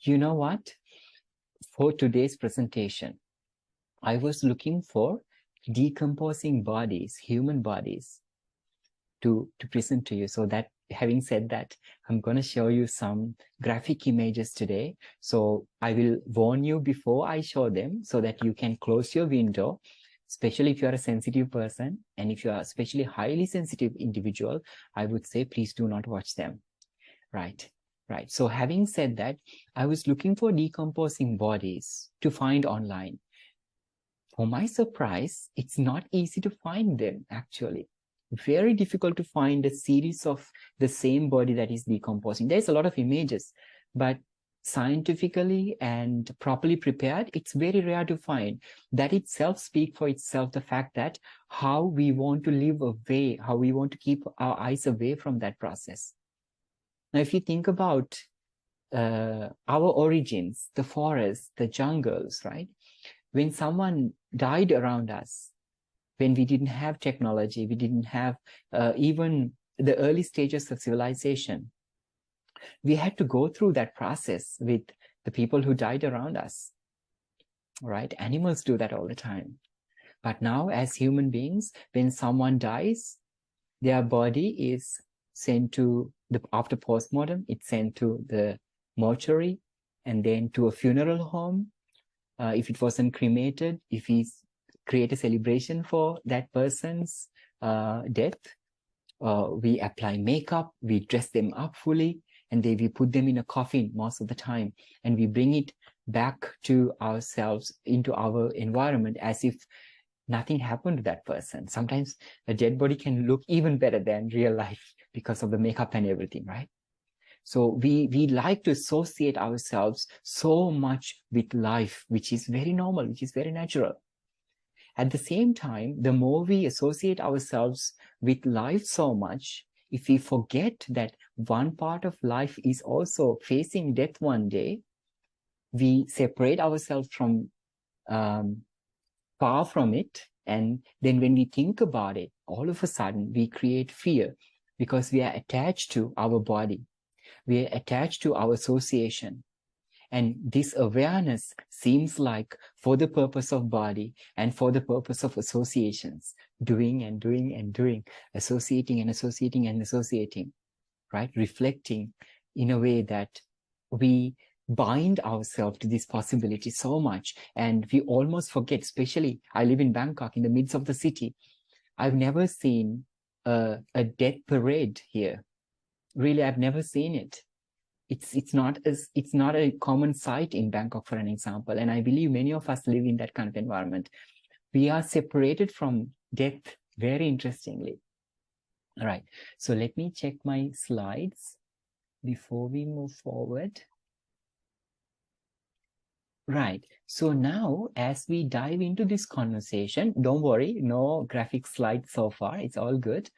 You know what? For today's presentation, I was looking for decomposing bodies, human bodies, to present to you. So that, having said that, I'm going to show you some graphic images today. So I will warn you before I show them, so that you can close your window, especially if you are a sensitive person, and if you are especially highly sensitive individual, I would say please do not watch them. Right. So having said that, I was looking for decomposing bodies to find online. For my surprise, it's not easy to find them, actually. Very difficult to find a series of the same body that is decomposing. There's a lot of images, but scientifically and properly prepared, it's very rare to find. That itself speaks for itself, the fact that how we want to live away, how we want to keep our eyes away from that process. Now, if you think about our origins, the forests, the jungles, right? When someone died around us, when we didn't have technology, we didn't have even the early stages of civilization, we had to go through that process with the people who died around us, right? Animals do that all the time. But now, as human beings, when someone dies, their body is sent to after postmortem, it's sent to the mortuary, and then to a funeral home. If it wasn't cremated, if we create a celebration for that person's death, we apply makeup, we dress them up fully, and then we put them in a coffin most of the time, and we bring it back to ourselves, into our environment, as if nothing happened to that person. Sometimes a dead body can look even better than real life because of the makeup and everything, right? So we like to associate ourselves so much with life, which is very normal, which is very natural. At the same time, the more we associate ourselves with life so much, if we forget that one part of life is also facing death one day, we separate ourselves from far from it. And then when we think about it, all of a sudden we create fear because we are attached to our body. We are attached to our association. And this awareness seems like for the purpose of body and for the purpose of associations, doing and doing and doing, associating and associating and associating, right? Reflecting in a way that we bind ourselves to this possibility so much, and we almost forget. Especially, I live in Bangkok, in the midst of the city. I've never seen a death parade here. Really, I've never seen it. It's not a common sight in Bangkok, for an example. And I believe many of us live in that kind of environment. We are separated from death, very interestingly. All right, so let me check my slides before we move forward. Right, so now as we dive into this conversation, don't worry, no graphic slides so far, it's all good.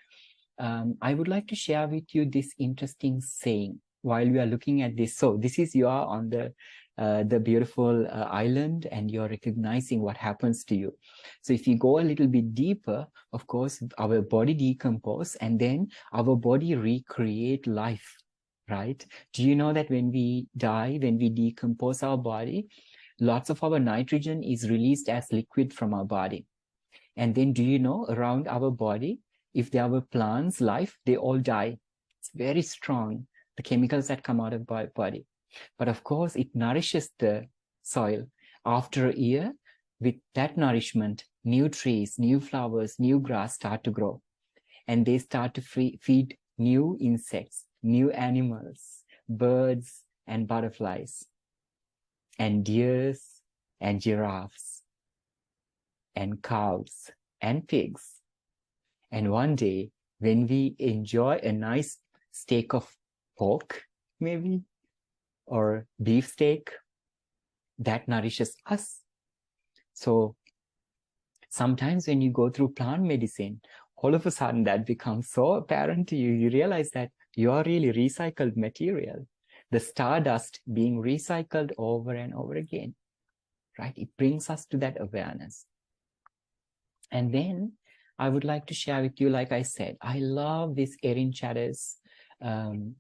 I would like to share with you this interesting saying while we are looking at this. So this is, you are on the beautiful island, and you're recognizing what happens to you. So if you go a little bit deeper, of course, our body decomposes, and then our body recreate life, right? Do you know that when we die, when we decompose our body, lots of our nitrogen is released as liquid from our body. And then do you know, around our body, if there were plants, life, they all die. It's very strong, the chemicals that come out of our body. But of course, it nourishes the soil. After a year, with that nourishment, new trees, new flowers, new grass start to grow. And they start to feed new insects, new animals, birds and butterflies, and deers and giraffes, and cows and pigs. And one day, when we enjoy a nice steak of pork, maybe, or beef steak, that nourishes us. So sometimes when you go through plant medicine, all of a sudden that becomes so apparent to you. You realize that you are really recycled material. The stardust being recycled over and over again, right? It brings us to that awareness. And then I would like to share with you, like I said, I love this Erin Chatter's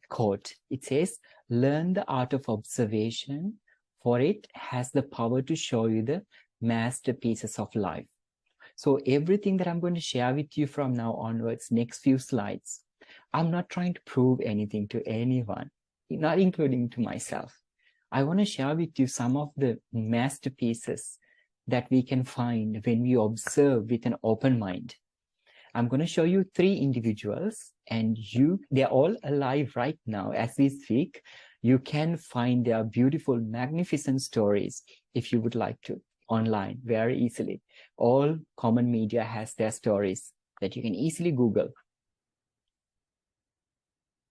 quote. It says, learn the art of observation, for it has the power to show you the masterpieces of life. So everything that I'm going to share with you from now onwards, next few slides, I'm not trying to prove anything to anyone, not including to myself. I want to share with you some of the masterpieces that we can find when we observe with an open mind. I'm going to show you 3 individuals, and they're all alive right now as we speak. You can find their beautiful, magnificent stories, if you would like to, online very easily. All common media has their stories that you can easily Google.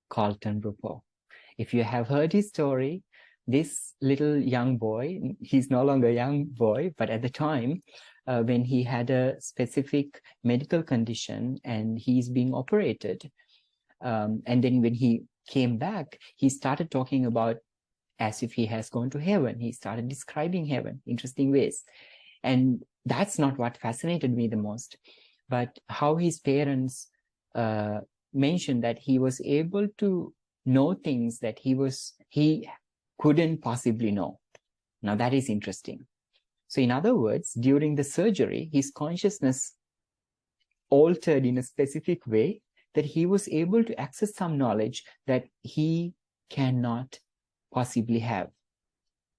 Colton Burpo. If you have heard his story, this little young boy, he's no longer a young boy, but at the time, when he had a specific medical condition and he's being operated, and then when he came back, he started talking about as if he has gone to heaven. He started describing heaven in interesting ways. And that's not what fascinated me the most, but how his parents mentioned that he was able to know things that he couldn't possibly know. Now that is interesting. So in other words, during the surgery, his consciousness altered in a specific way that he was able to access some knowledge that he cannot possibly have,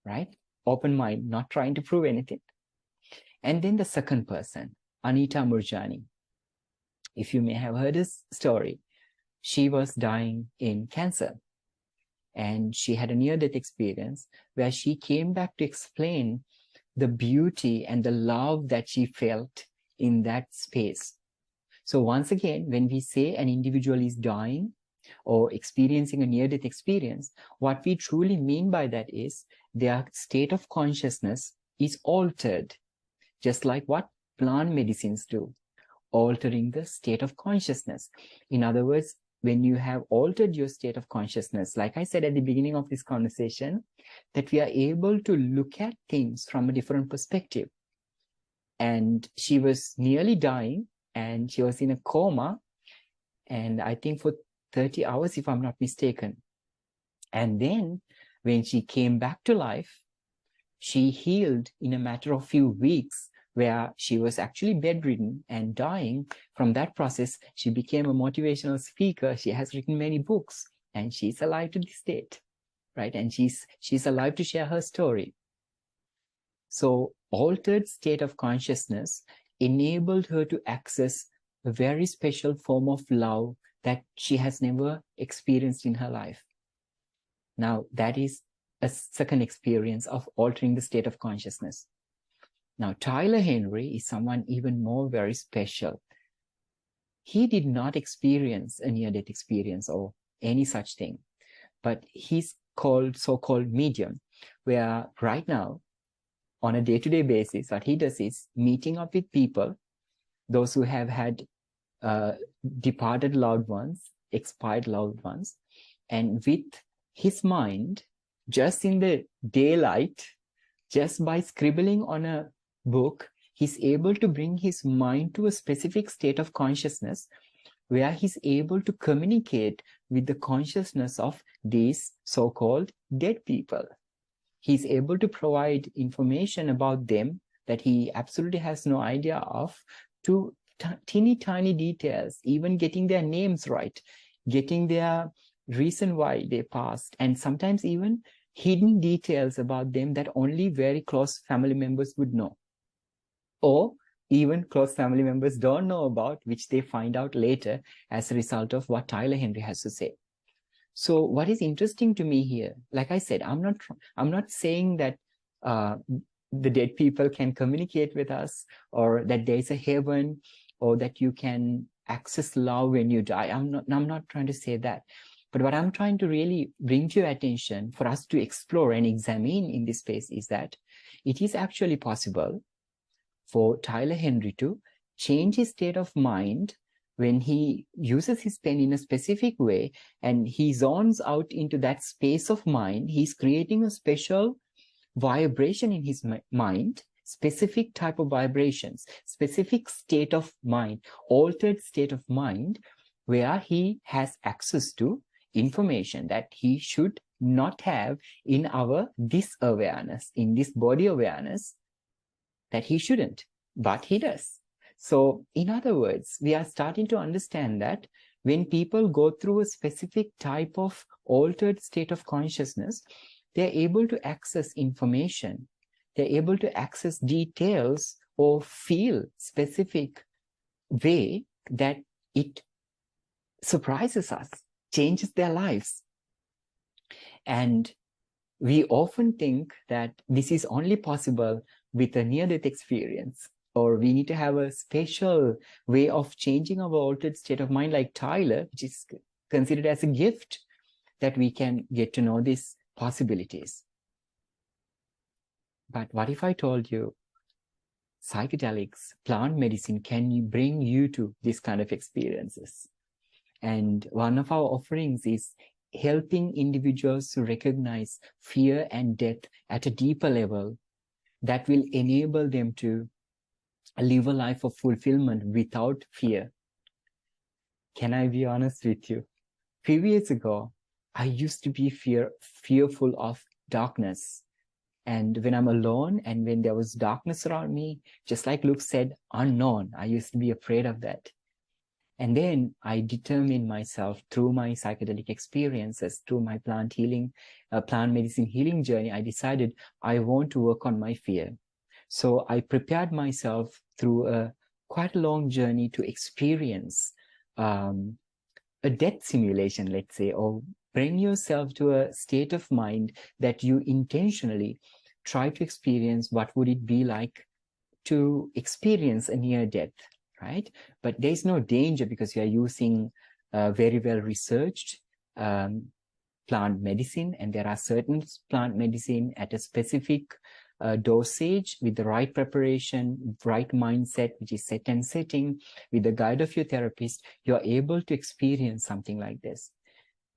right? Open mind, not trying to prove anything. And then the second person, Anita Moorjani. if you may have heard this story, she was dying in cancer. And she had a near-death experience where she came back to explain the beauty and the love that she felt in that space. So once again, when we say an individual is dying or experiencing a near-death experience, what we truly mean by that is their state of consciousness is altered, just like what plant medicines do, altering the state of consciousness. In other words, when you have altered your state of consciousness, like I said at the beginning of this conversation, that we are able to look at things from a different perspective. And she was nearly dying, and she was in a coma, and I think for 30 hours, if I'm not mistaken. And then when she came back to life, she healed in a matter of few weeks, where she was actually bedridden and dying. From that process, she became a motivational speaker. She has written many books, and she's alive to this date, right? And she's alive to share her story. So altered state of consciousness enabled her to access a very special form of love that she has never experienced in her life. Now, that is a second experience of altering the state of consciousness. Now, Tyler Henry is someone even more very special. He did not experience a near-death experience or any such thing, but he's called so-called medium, where right now, on a day-to-day basis, what he does is meeting up with people, those who have had departed loved ones, expired loved ones, and with his mind, just in the daylight, just by scribbling on a book, he's able to bring his mind to a specific state of consciousness where he's able to communicate with the consciousness of these so-called dead people. He's able to provide information about them that he absolutely has no idea of, to teeny tiny details, even getting their names right, getting their reason why they passed, and sometimes even hidden details about them that only very close family members would know, or even close family members don't know about, which they find out later as a result of what Tyler Henry has to say. So what is interesting to me here, like I said, I'm not saying that the dead people can communicate with us, or that there is a heaven, or that you can access love when you die. I'm not trying to say that. But what I'm trying to really bring to your attention for us to explore and examine in this space is that it is actually possible for Tyler Henry to change his state of mind when he uses his pen in a specific way and he zones out into that space of mind. He's creating a special vibration in his mind, specific type of vibrations, specific state of mind, altered state of mind, where he has access to information that he should not have in this awareness, in this body awareness, that he shouldn't, but he does. So in other words, we are starting to understand that when people go through a specific type of altered state of consciousness, they're able to access information, they're able to access details or feel specific way that it surprises us, changes their lives. And we often think that this is only possible with a near-death experience, or we need to have a special way of changing our altered state of mind like Tyler, which is considered as a gift, that we can get to know these possibilities. But what if I told you psychedelics, plant medicine can bring you to this kind of experiences? And one of our offerings is helping individuals to recognize fear and death at a deeper level that will enable them to live a life of fulfillment without fear. Can I be honest with you? A few years ago, I used to be fearful of darkness. And when I'm alone and when there was darkness around me, just like Luke said, unknown, I used to be afraid of that. And then I determined myself through my psychedelic experiences, through my plant medicine healing journey, I decided I want to work on my fear. So I prepared myself through a quite a long journey to experience a death simulation, let's say, or bring yourself to a state of mind that you intentionally try to experience what would it be like to experience a near death, right? But there's no danger because you are using very well researched plant medicine, and there are certain plant medicine at a specific dosage with the right preparation, right mindset, which is set and setting, with the guide of your therapist, you're able to experience something like this.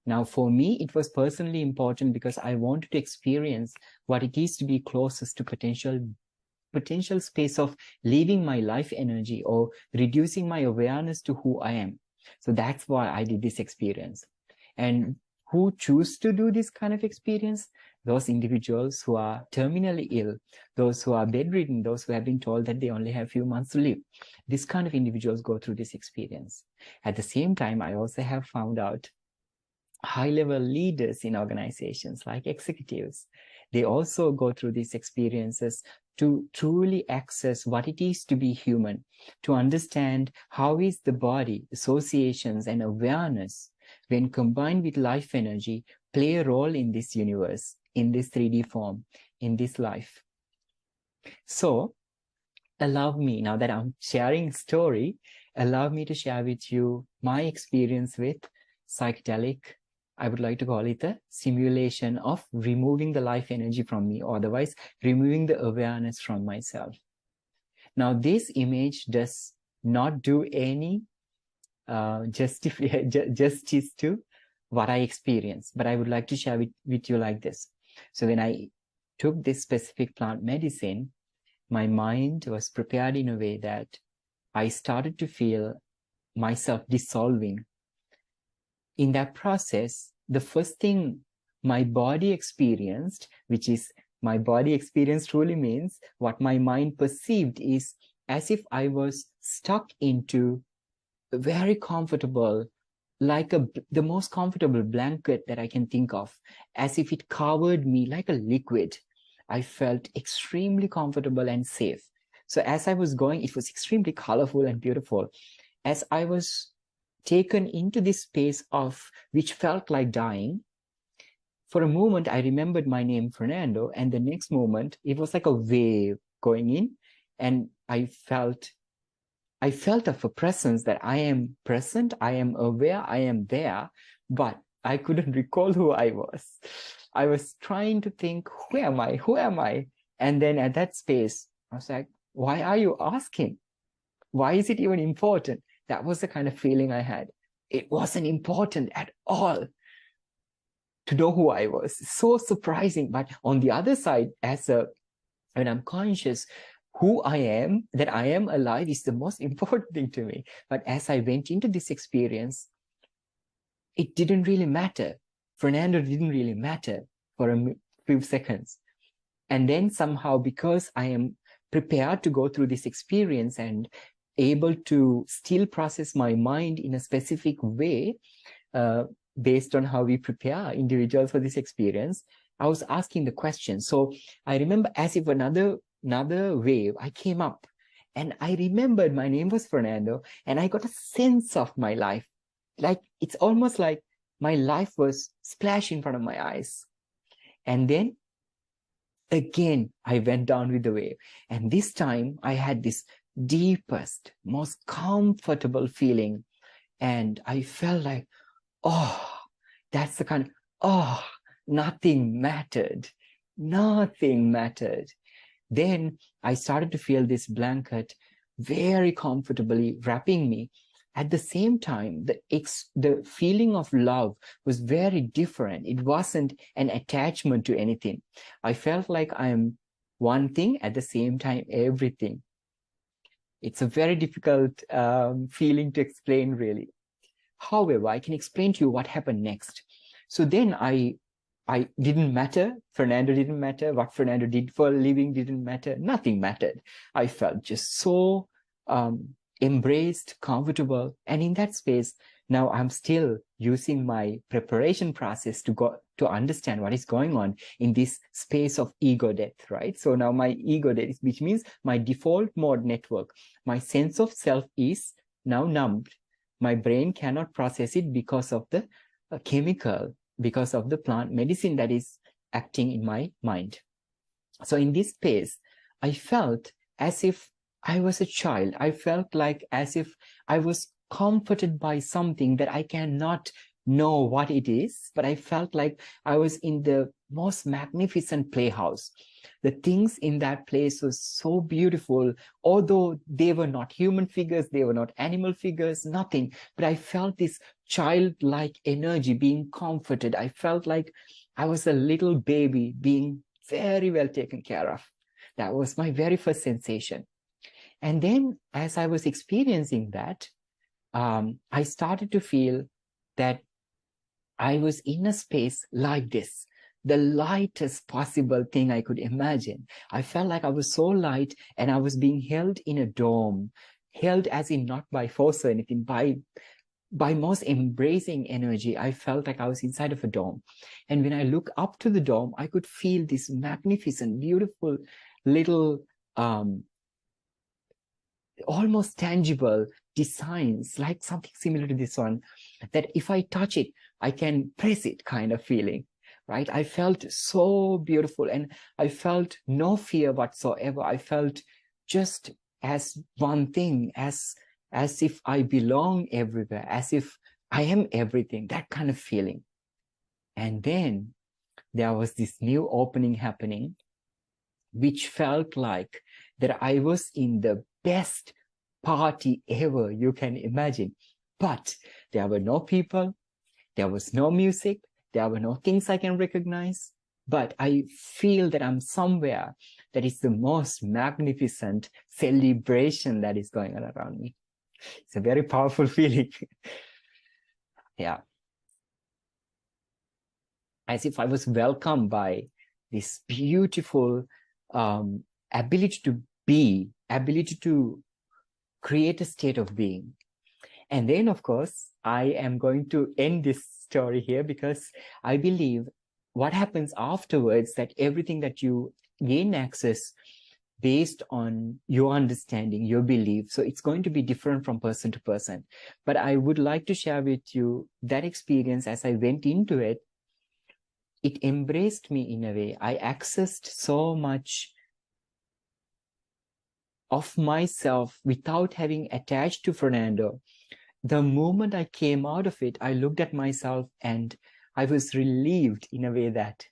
Now, for me, it was personally important because I wanted to experience what it is to be closest to potential space of leaving my life energy or reducing my awareness to who I am. So that's why I did this experience. And who choose to do this kind of experience? Those individuals who are terminally ill, those who are bedridden, those who have been told that they only have a few months to live. This kind of individuals go through this experience. At the same time, I also have found out high-level leaders in organizations like executives. They also go through these experiences to truly access what it is to be human, to understand how is the body, associations, and awareness, when combined with life energy, play a role in this universe, in this 3D form, in this life. So, allow me, now that I'm sharing story, allow me to share with you my experience with psychedelic. I would like to call it a simulation of removing the life energy from me, or otherwise removing the awareness from myself. Now, this image does not do any justice to what I experienced, but I would like to share with you like this. So when I took this specific plant medicine, my mind was prepared in a way that I started to feel myself dissolving. In that process, the first thing my body experienced, which is my body experience truly means what my mind perceived, is as if I was stuck into a very comfortable, like the most comfortable blanket that I can think of, as if it covered me like a liquid. I felt extremely comfortable and safe. So as I was going, it was extremely colorful and beautiful. As I was taken into this space of which felt like dying, for a moment I remembered my name Fernando, and the next moment it was like a wave going in, and I felt of a presence that I am present, I am aware, I am there, but I couldn't recall who I was. I was trying to think, who am I? Who am I? And then at that space, I was like, why are you asking? Why is it even important? That was the kind of feeling I had. It wasn't important at all to know who I was. So surprising. But on the other side, when I'm conscious, who I am, that I am alive is the most important thing to me. But as I went into this experience, it didn't really matter. Fernando didn't really matter for a few seconds. And then somehow, because I am prepared to go through this experience and able to still process my mind in a specific way, based on how we prepare individuals for this experience, I was asking the question. So I remember as if another wave, I came up and I remembered my name was Fernando, and I got a sense of my life. Like, it's almost like my life was splashed in front of my eyes. And then again, I went down with the wave. And this time I had this deepest, most comfortable feeling. And I felt like, oh, that's the kind of, oh, nothing mattered. Nothing mattered. Then I started to feel this blanket very comfortably wrapping me. At the same time, the feeling of love was very different. It wasn't an attachment to anything. I felt like I am one thing, at the same time, everything. It's a very difficult feeling to explain, really. However, I can explain to you what happened next. So then I didn't matter. Fernando didn't matter. What Fernando did for a living didn't matter. Nothing mattered. I felt just so embraced, comfortable. And in that space, Now I'm still using my preparation process to understand what is going on in this space of ego death, right? So now my ego death, which means my default mode network, my sense of self is now numbed. My brain cannot process it because of the chemical, because of the plant medicine that is acting in my mind. So in this space, I felt as if I was a child. I felt like as if I was comforted by something that I cannot know what it is, but I felt like I was in the most magnificent playhouse. The things in that place was so beautiful, although they were not human figures, they were not animal figures, nothing. But I felt this childlike energy being comforted. I felt like I was a little baby being very well taken care of. That was my very first sensation. And then as I was experiencing that, I started to feel that I was in a space like this, the lightest possible thing I could imagine. I felt like I was so light and I was being held in a dome, held as in not by force or anything, by most embracing energy. I felt like I was inside of a dome. And when I look up to the dome, I could feel this magnificent, beautiful little, almost tangible designs, like something similar to this one, that if I touch it, I can press it kind of feeling, right? I felt so beautiful and I felt no fear whatsoever. I felt just as one thing, as if I belong everywhere, as if I am everything, that kind of feeling. And then there was this new opening happening, which felt like that I was in the best party ever you can imagine. But there were no people, there was no music, there were no things I can recognize, but I feel that I'm somewhere that is the most magnificent celebration that is going on around me. It's a very powerful feeling. Yeah. As if I was welcomed by this beautiful ability to be, ability to create a state of being. And then, of course, I am going to end this story here because I believe what happens afterwards, that everything that you gain access based on your understanding, your belief. So it's going to be different from person to person. But I would like to share with you that experience as I went into it. It embraced me in a way. I accessed so much of myself without having attached to Fernando. The moment I came out of it, I looked at myself and I was relieved in a way that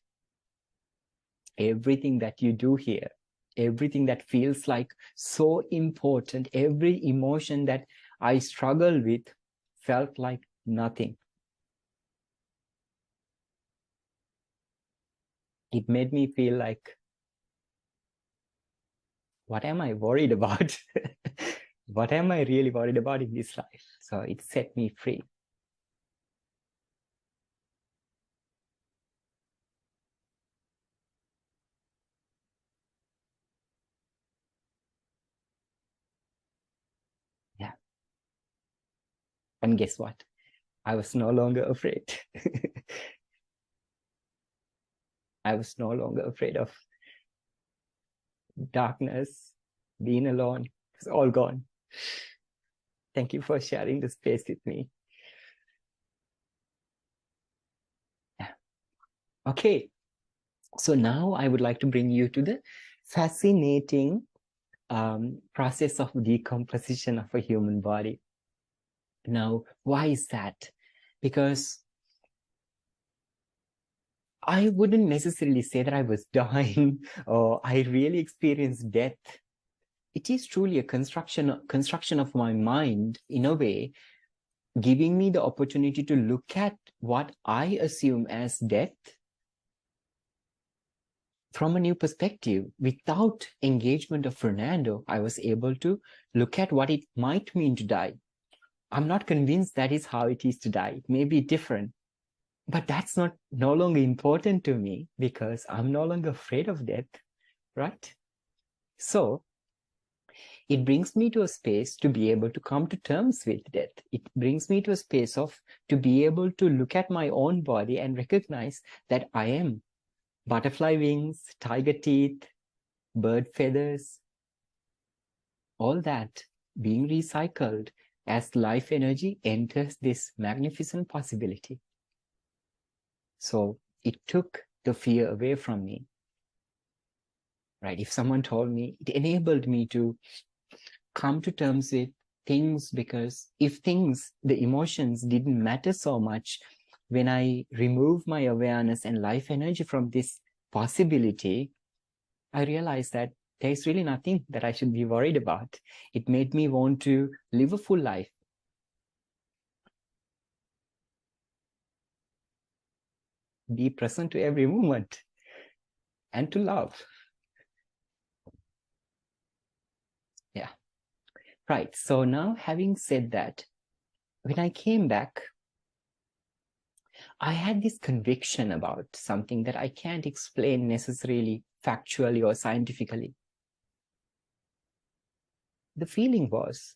everything that you do here, everything that feels like so important, every emotion that I struggle with felt like nothing. It made me feel like, what am I worried about? What am I really worried about in this life? So it set me free. Yeah. And guess what? I was no longer afraid. I was no longer afraid of darkness, being alone. It's all gone. Thank you for sharing the space with me. Yeah. Okay. So now I would like to bring you to the fascinating process of decomposition of a human body. Now, why is that? Because I wouldn't necessarily say that I was dying or I really experienced death. It is truly a construction of my mind in a way, giving me the opportunity to look at what I assume as death from a new perspective. Without engagement of Fernando, I was able to look at what it might mean to die. I'm not convinced that is how it is to die. It may be different, but that's no longer important to me because I'm no longer afraid of death, right? So it brings me to a space to be able to come to terms with death. It brings me to a space of to be able to look at my own body and recognize that I am butterfly wings, tiger teeth, bird feathers, all that being recycled as life energy enters this magnificent possibility. So it took the fear away from me, right? If someone told me, it enabled me to come to terms with things, because if things, the emotions didn't matter so much, when I remove my awareness and life energy from this possibility, I realized that there's really nothing that I should be worried about. It made me want to live a full life. Be present to every moment and to love. Yeah. Right. So now, having said that, when I came back, I had this conviction about something that I can't explain necessarily factually or scientifically. The feeling was,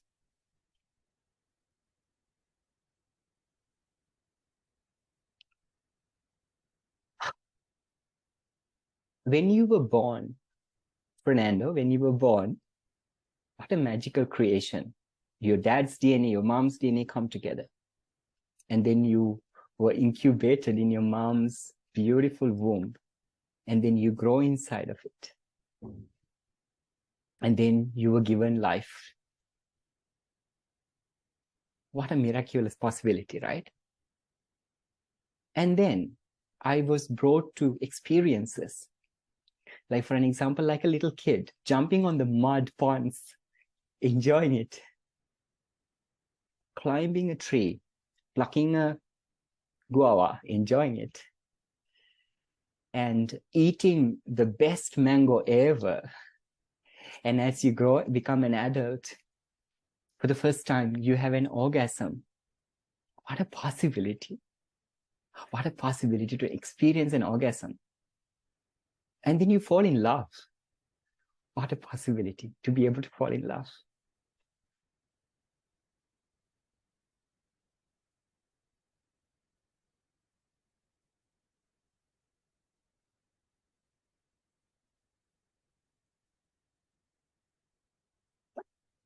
when you were born, Fernando, when you were born, what a magical creation. Your dad's DNA, your mom's DNA come together. And then you were incubated in your mom's beautiful womb. And then you grow inside of it. And then you were given life. What a miraculous possibility, right? And then I was brought to experiences. Like, for an example, like a little kid jumping on the mud ponds, enjoying it, climbing a tree, plucking a guava, enjoying it, and eating the best mango ever. And as you grow, become an adult, for the first time, you have an orgasm. What a possibility. What a possibility to experience an orgasm. And then you fall in love. What a possibility to be able to fall in love.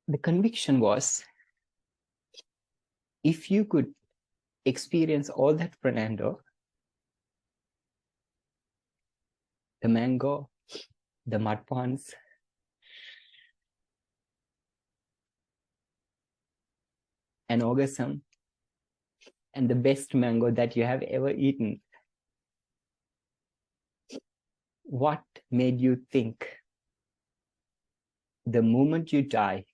The conviction was, if you could experience all that, Fernando, the mango, the mud ponds, an orgasm, and the best mango that you have ever eaten, what made you think the moment you die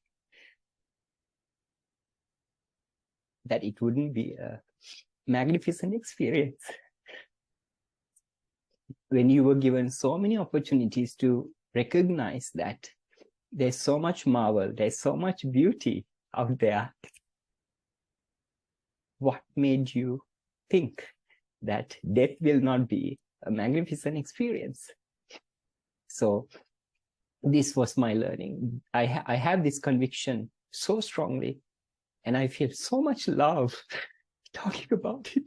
that it wouldn't be a magnificent experience? When you were given so many opportunities to recognize that there's so much marvel, there's so much beauty out there, what made you think that death will not be a magnificent experience? So this was my learning. I have this conviction so strongly, and I feel so much love talking about it.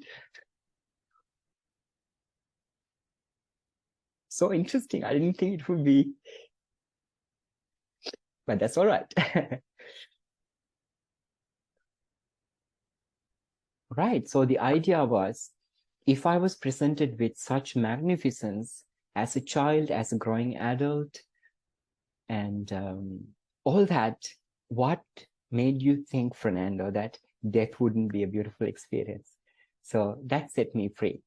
So interesting. I didn't think it would be, but that's all right. Right. So the idea was, if I was presented with such magnificence as a child, as a growing adult, and all that, what made you think, Fernando, that death wouldn't be a beautiful experience? So that set me free.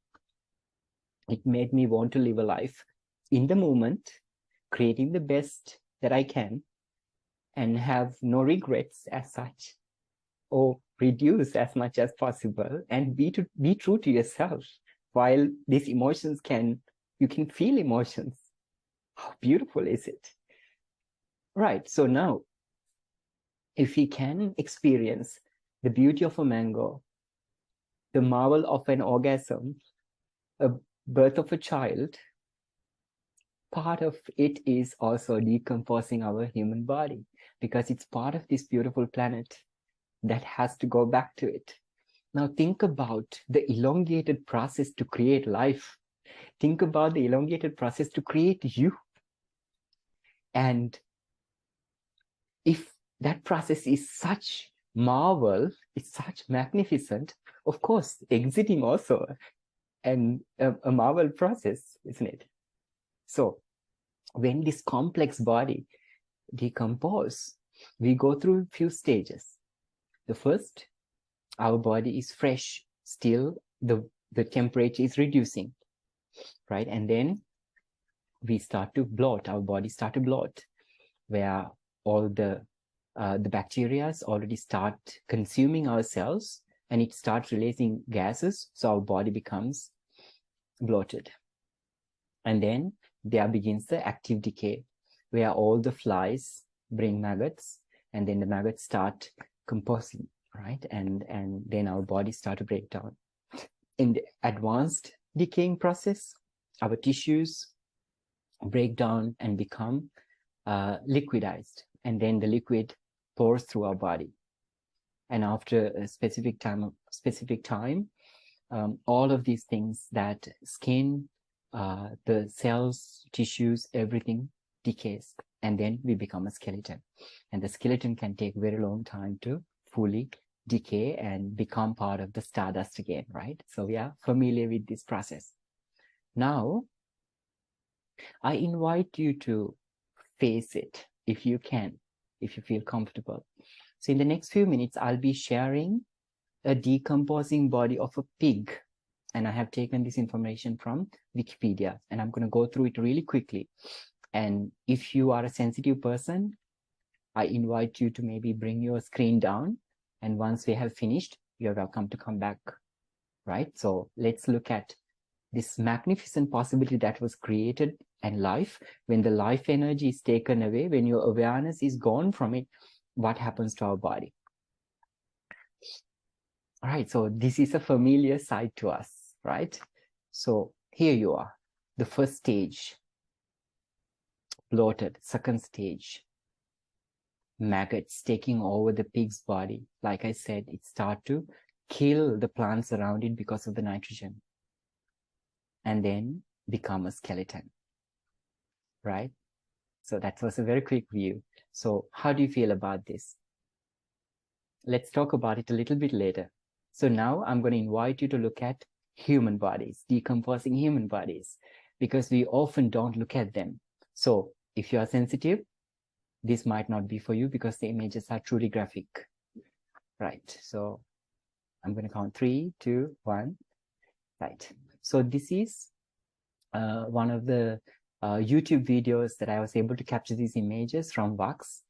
It made me want to live a life in the moment, creating the best that I can, and have no regrets as such, or reduce as much as possible, and be true to yourself. While these emotions you can feel emotions. How beautiful is it? Right. So now, if we can experience the beauty of a mango, the marvel of an orgasm, a birth of a child, part of it is also decomposing our human body. because it's part of this beautiful planet that has to go back to it. Now think about the elongated process to create life. Think about the elongated process to create you. And if that process is such marvel, it's such magnificent, of course, exiting also and a marvel process, isn't it? So when this complex body decomposes, we go through a few stages. The first, our body is fresh, still the temperature is reducing, right? And then we start to bloat, our body start to bloat, where all the bacteria already start consuming our cells, and it starts releasing gases, so our body becomes bloated. And then there begins the active decay, where all the flies bring maggots, and then the maggots start composting, right? And then our body start to break down. In the advanced decaying process, our tissues break down and become liquidized, and then the liquid pours through our body. And after a specific time, all of these things, that skin, the cells, tissues, everything decays, and then we become a skeleton. And the skeleton can take very long time to fully decay and become part of the stardust again, right? So we are familiar with this process. Now, I invite you to face it if you can, if you feel comfortable. So in the next few minutes, I'll be sharing a decomposing body of a pig. And I have taken this information from Wikipedia, and I'm going to go through it really quickly. And if you are a sensitive person, I invite you to maybe bring your screen down. And once we have finished, you're welcome to come back, right? So let's look at this magnificent possibility that was created and life. When the life energy is taken away, when your awareness is gone from it, what happens to our body? All right, so this is a familiar sight to us, right? So here you are, the first stage, bloated. Second stage, maggots taking over the pig's body. Like I said, it starts to kill the plants around it because of the nitrogen, and then become a skeleton, right? So that was a very quick view. So how do you feel about this? Let's talk about it a little bit later. So now I'm going to invite you to look at human bodies, decomposing human bodies, because we often don't look at them. So if you are sensitive, this might not be for you because the images are truly graphic, right? So I'm going to count 3, 2, 1, right? So this is one of the YouTube videos that I was able to capture these images from Vox.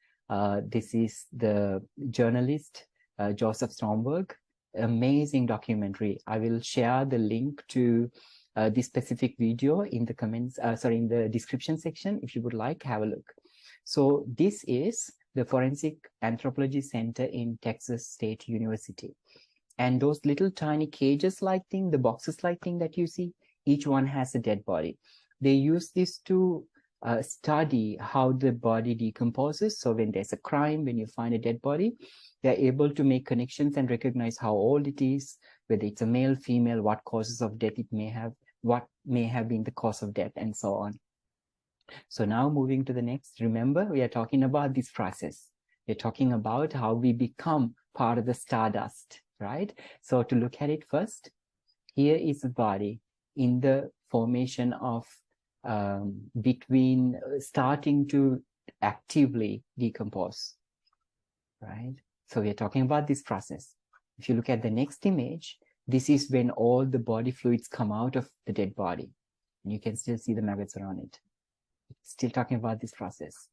This is the journalist Joseph Stromberg. Amazing documentary. I will share the link to this specific video in the comments, in the description section. If you would like, have a look. So this is the Forensic Anthropology Center in Texas State University. And those little tiny cages like thing, the boxes like thing that you see, each one has a dead body. They use this to study how the body decomposes. So when there's a crime, when you find a dead body, they're able to make connections and recognize how old it is, whether it's a male, female, what causes of death it may have, what may have been the cause of death, and so on. So now moving to the next, remember, we are talking about this process. We're talking about how we become part of the stardust, right? So to look at it first, here is a body in the formation of between starting to actively decompose, right? So we're talking about this process. If you look at the next image, this is when all the body fluids come out of the dead body. And you can still see the maggots around it. Still talking about this process.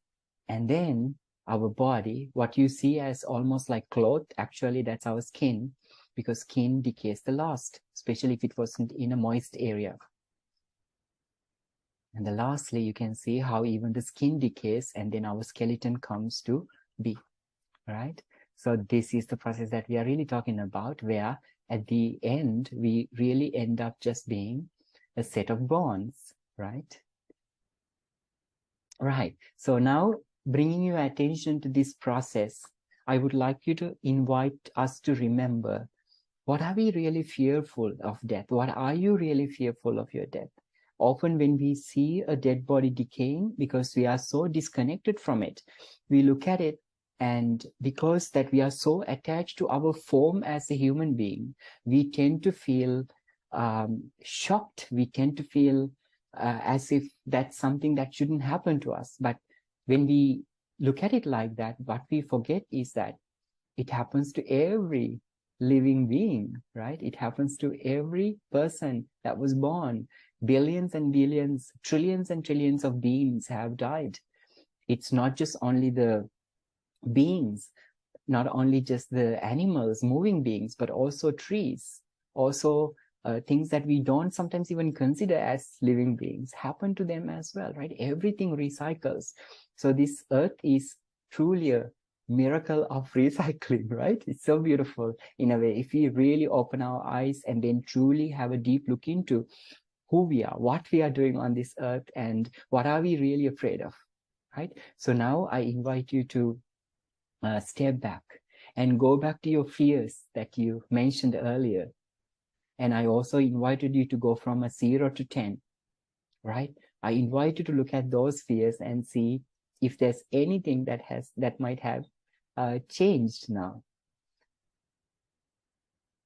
And then our body, what you see as almost like cloth, actually that's our skin, because skin decays the last, especially if it wasn't in a moist area. And then lastly, you can see how even the skin decays and then our skeleton comes to be, right? So this is the process that we are really talking about, where at the end, we really end up just being a set of bones, right? Right. So now bringing your attention to this process, I would like you to invite us to remember, what are we really fearful of death? What are you really fearful of your death? Often when we see a dead body decaying, because we are so disconnected from it, we look at it, and because that we are so attached to our form as a human being, we tend to feel shocked. We tend to feel as if that's something that shouldn't happen to us. But when we look at it like that, what we forget is that it happens to every living being, right? It happens to every person that was born. Billions and billions, trillions and trillions of beings have died. It's not just only the beings, not only just the animals, moving beings, but also trees, also things that we don't sometimes even consider as living beings happen to them as well, right? Everything recycles. So this earth is truly a miracle of recycling, right? It's so beautiful in a way. If we really open our eyes and then truly have a deep look into who we are, what we are doing on this earth, and what are we really afraid of, right? So now I invite you to step back and go back to your fears that you mentioned earlier. And I also invited you to go from a 0 to 10, right? I invite you to look at those fears and see if there's anything that might have changed now.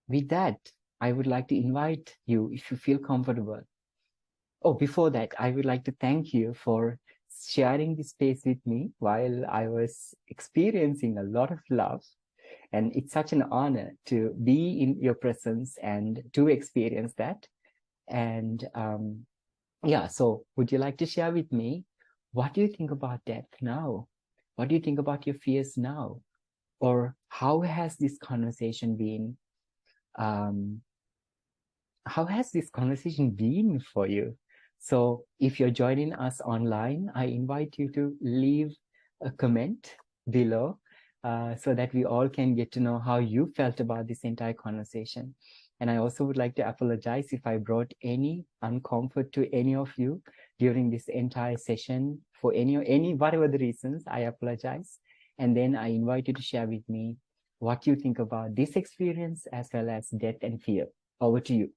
With that, I would like to invite you, if you feel comfortable. Oh, before that, I would like to thank you for sharing this space with me while I was experiencing a lot of love. And it's such an honor to be in your presence and to experience that. And yeah, so would you like to share with me, what do you think about death now? What do you think about your fears now? Or how has this conversation been? How has this conversation been for you? So if you're joining us online, I invite you to leave a comment below so that we all can get to know how you felt about this entire conversation. And I also would like to apologize if I brought any uncomfort to any of you during this entire session for any whatever the reasons. I apologize. And then I invite you to share with me what you think about this experience as well as death and fear. Over to you.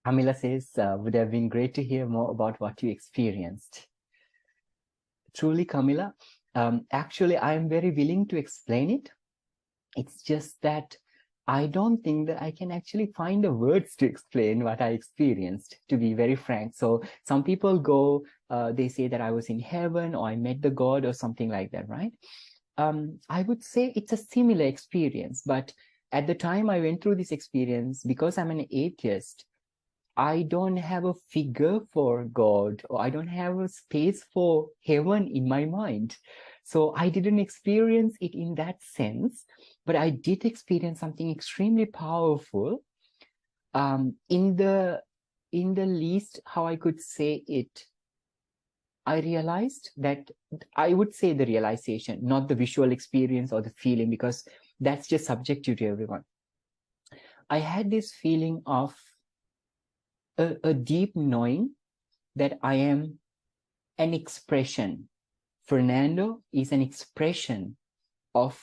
Camila says, would have been great to hear more about what you experienced. Truly, Camila, actually, I am very willing to explain it. It's just that I don't think that I can actually find the words to explain what I experienced, to be very frank. So some people go, they say that I was in heaven or I met the God or something like that, right? I would say it's a similar experience, but at the time I went through this experience, because I'm an atheist, I don't have a figure for God, or I don't have a space for heaven in my mind. So I didn't experience it in that sense, but I did experience something extremely powerful. In the least, how I could say it, I realized that, I would say the realization, not the visual experience or the feeling, because that's just subjective to everyone. I had this feeling of a deep knowing that I am an expression. Fernando is an expression of,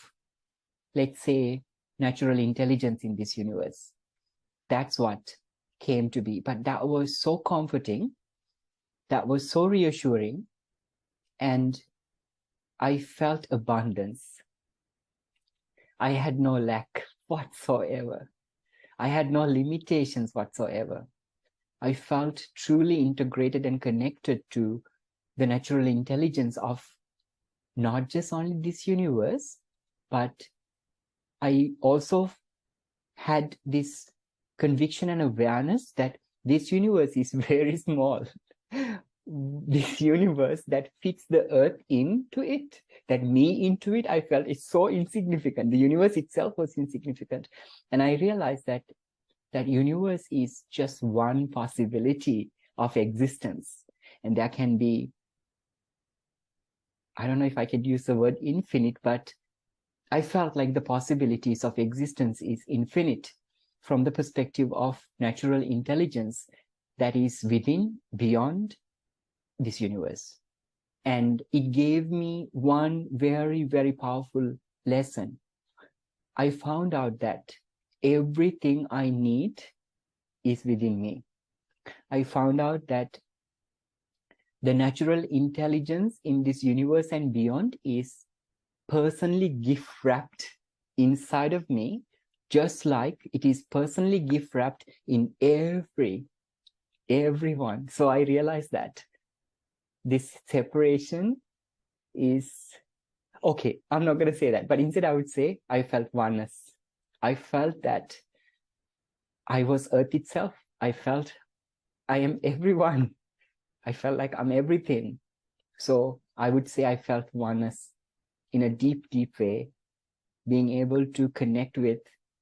let's say, natural intelligence in this universe. That's what came to be. But that was so comforting. That was so reassuring. And I felt abundance. I had no lack whatsoever. I had no limitations whatsoever. I felt truly integrated and connected to the natural intelligence of not just only this universe, but I also had this conviction and awareness that this universe is very small. This universe that fits the earth into it, that me into it, I felt it's so insignificant. The universe itself was insignificant. And I realized that that universe is just one possibility of existence. And there can be, I don't know if I could use the word infinite, but I felt like the possibilities of existence is infinite from the perspective of natural intelligence that is within, beyond this universe. And it gave me one very, very powerful lesson. I found out that everything I need is within me. I found out that the natural intelligence in this universe and beyond is personally gift wrapped inside of me, just like it is personally gift wrapped in everyone. So I realized that this separation is okay. I'm not going to say that, but instead I would say I felt oneness. I felt that I was Earth itself. I felt I am everyone. I felt like I'm everything. So I would say I felt oneness in a deep, deep way, being able to connect with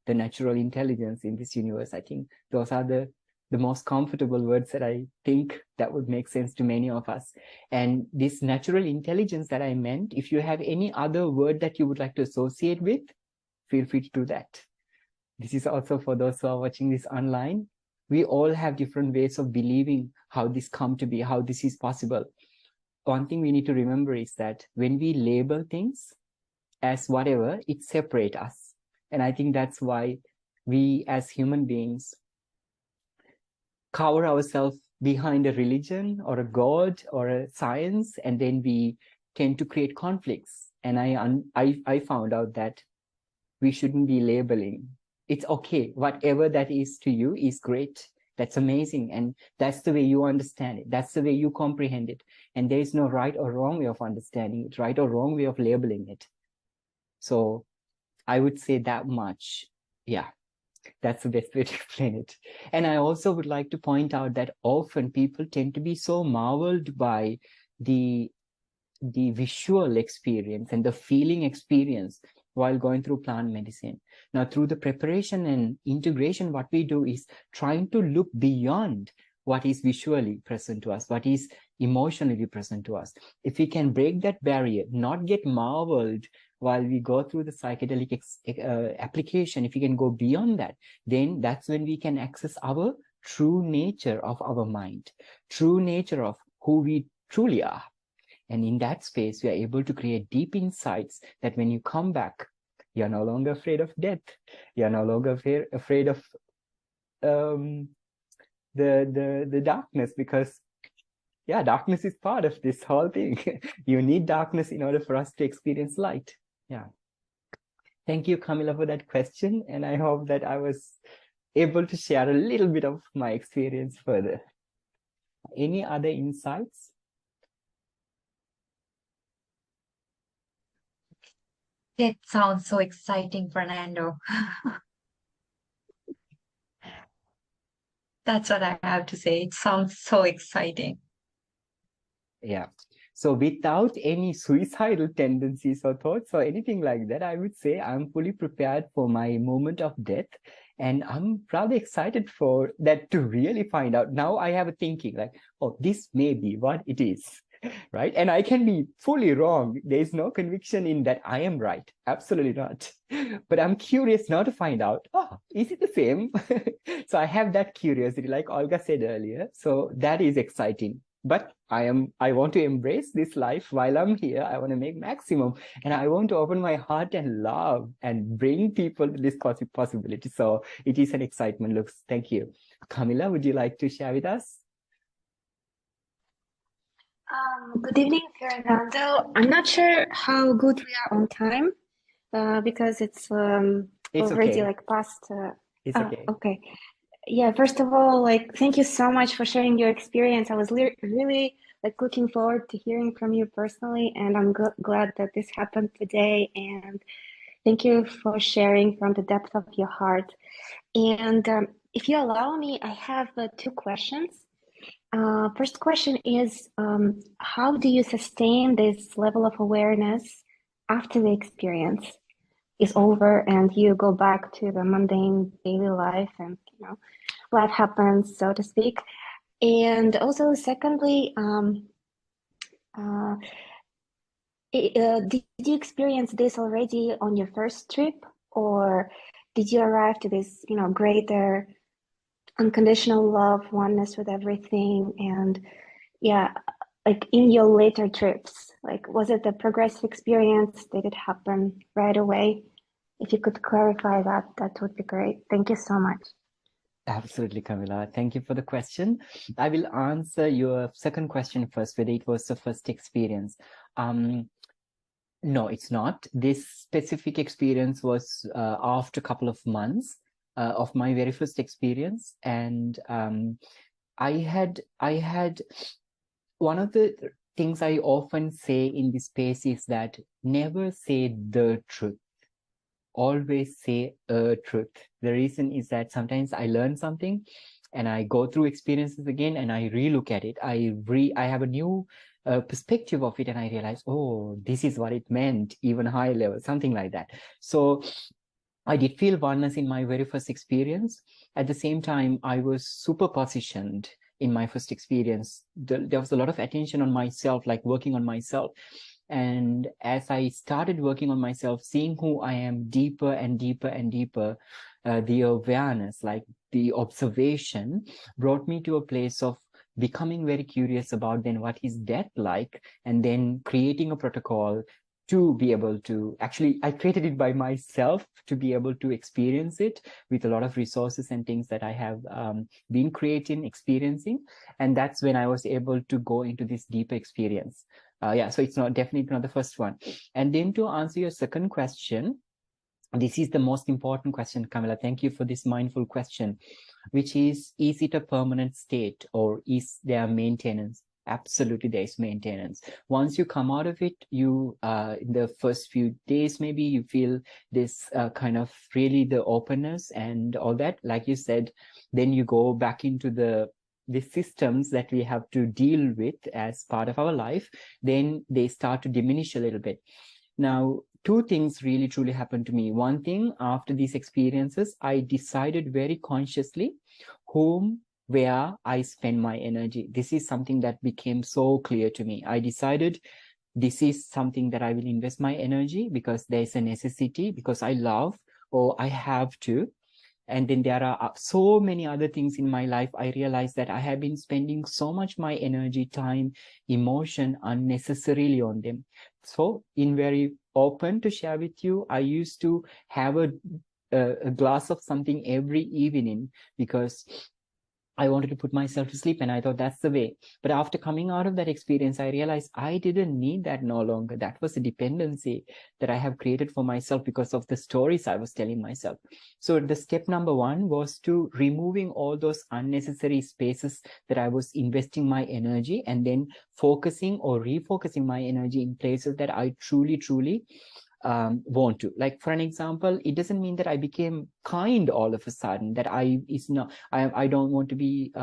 the natural intelligence in this universe. I think those are the most comfortable words that I think that would make sense to many of us. And this natural intelligence that I meant, if you have any other word that you would like to associate with, feel free to do that. This is also for those who are watching this online. We all have different ways of believing how this come to be, how this is possible. One thing we need to remember is that when we label things as whatever, it separates us. And I think that's why we as human beings cover ourselves behind a religion or a god or a science, and then we tend to create conflicts. And I found out that we shouldn't be labeling. It's okay. Whatever that is to you is great. That's amazing. And that's the way you understand it. That's the way you comprehend it. And there is no right or wrong way of understanding it, right or wrong way of labeling it. So I would say that much. Yeah, that's the best way to explain it. And I also would like to point out that often people tend to be so marveled by the visual experience and the feeling experience while going through plant medicine. Now, through the preparation and integration, what we do is trying to look beyond what is visually present to us, what is emotionally present to us. If we can break that barrier, not get marveled while we go through the psychedelic application, if we can go beyond that, then that's when we can access our true nature of our mind, true nature of who we truly are. And in that space, we are able to create deep insights that when you come back, you're no longer afraid of death. You're no longer afraid of the darkness, because yeah, darkness is part of this whole thing. You need darkness in order for us to experience light. Yeah. Thank you, Camilla, for that question. And I hope that I was able to share a little bit of my experience further. Any other insights? That sounds so exciting, Fernando. That's what I have to say. It sounds so exciting. Yeah. So without any suicidal tendencies or thoughts or anything like that, I would say I'm fully prepared for my moment of death. And I'm rather excited for that to really find out. Now I have a thinking like, oh, this may be what it is, right? And I can be fully wrong. There is no conviction in that I am right. Absolutely not. But I'm curious now to find out, oh, is it the same? So I have that curiosity, like Olga said earlier. So that is exciting. But I want to embrace this life while I'm here. I want to make maximum, and I want to open my heart and love and bring people to this possibility. So it is an excitement. Looks, thank you. Camilla, would you like to share with us? Good evening, Fernando. I'm not sure how good we are on time because it's already okay. like past. It's okay. Okay. Yeah, first of all, like, thank you so much for sharing your experience. I was really like looking forward to hearing from you personally, and I'm glad that this happened today. And thank you for sharing from the depth of your heart. And if you allow me, I have two questions. First question is, how do you sustain this level of awareness after the experience? is over and you go back to the mundane daily life, and life happens, so to speak. And also, secondly, did you experience this already on your first trip, or did you arrive to this, greater unconditional love, oneness with everything? And yeah, like in your later trips, like, was it a progressive experience? Did it happen right away? If you could clarify that, that would be great. Thank you so much. Absolutely, Camilla. Thank you for the question. I will answer your second question first, whether it was the first experience. No, it's not. This specific experience was after a couple of months of my very first experience. And I had one of the things I often say in this space is that never say the truth. Always say a truth. The reason is that sometimes I learn something and I go through experiences again and I re-look at it. I have a new perspective of it, and I realize, oh, this is what it meant, even high level, something like that. So I did feel oneness in my very first experience. At the same time, I was super positioned in my first experience. There was a lot of attention on myself, like working on myself. And as I started working on myself, seeing who I am deeper and deeper and deeper, the awareness, like the observation, brought me to a place of becoming very curious about then what is death like, and then creating a protocol to be able to, actually, I created it by myself to be able to experience it with a lot of resources and things that I have been creating, experiencing. And that's when I was able to go into this deeper experience. Yeah, so it's definitely not the first one. And then to answer your second question, this is the most important question, Camilla. Thank you for this mindful question, which is it a permanent state, or is there maintenance? Absolutely, there is maintenance. Once you come out of it, you in the first few days, maybe you feel this kind of really the openness and all that, like you said. Then you go back into the systems that we have to deal with as part of our life. Then they start to diminish a little bit. Now, two things really truly happened to me. One thing, after these experiences, I decided very consciously where I spend my energy. This is something that became so clear to me. I decided this is something that I will invest my energy because there's a necessity, because I love, or I have to. And then there are so many other things in my life. I realized that I have been spending so much my energy, time, emotion unnecessarily on them. So in very open to share with you, I used to have a glass of something every evening because I wanted to put myself to sleep, and I thought that's the way. But after coming out of that experience, I realized I didn't need that no longer. That was a dependency that I have created for myself because of the stories I was telling myself. So the step number one was to removing all those unnecessary spaces that I was investing my energy, and then focusing or refocusing my energy in places that I truly, truly want to. Like, for an example, it doesn't mean that I became kind all of a sudden, that I don't want to be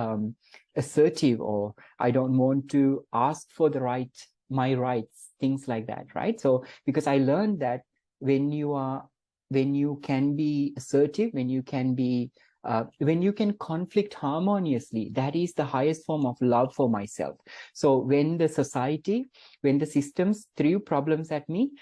assertive, or I don't want to ask for my rights, things like that, right? So because I learned that when you can be assertive, when you can conflict harmoniously, that is the highest form of love for myself. So when the systems threw problems at me,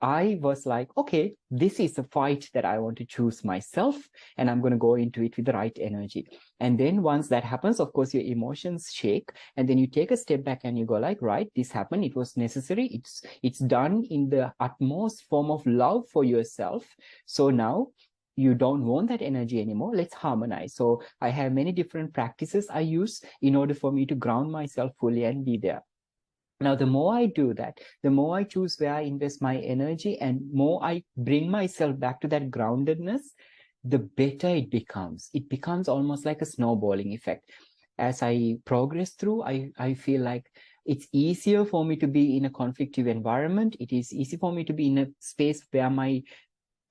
I was like, okay, this is a fight that I want to choose myself, and I'm going to go into it with the right energy. And then once that happens, of course, your emotions shake, and then you take a step back and you go like, right, this happened. It was necessary. It's done in the utmost form of love for yourself. So now you don't want that energy anymore. Let's harmonize. So I have many different practices I use in order for me to ground myself fully and be there. Now, the more I do that, the more I choose where I invest my energy, and more I bring myself back to that groundedness, the better it becomes. It becomes almost like a snowballing effect. As I progress through, I feel like it's easier for me to be in a conflictive environment. It is easy for me to be in a space where my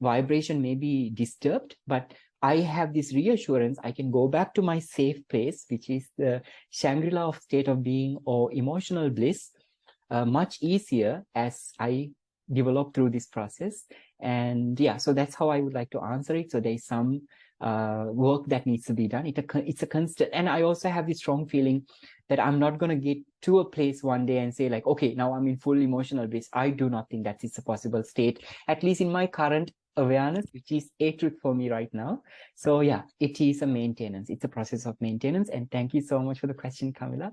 vibration may be disturbed, but I have this reassurance. I can go back to my safe place, which is the Shangri-La of state of being or emotional bliss, much easier as I developed through this process. And yeah, so that's how I would like to answer it. So there's some work that needs to be done. It's a constant, and I also have this strong feeling that I'm not going to get to a place one day and say like, okay, now I'm in full emotional bliss. I do not think that it's a possible state, at least in my current awareness, which is a truth for me right now. So yeah, it is a maintenance. It's a process of maintenance. And thank you so much for the question, Camilla.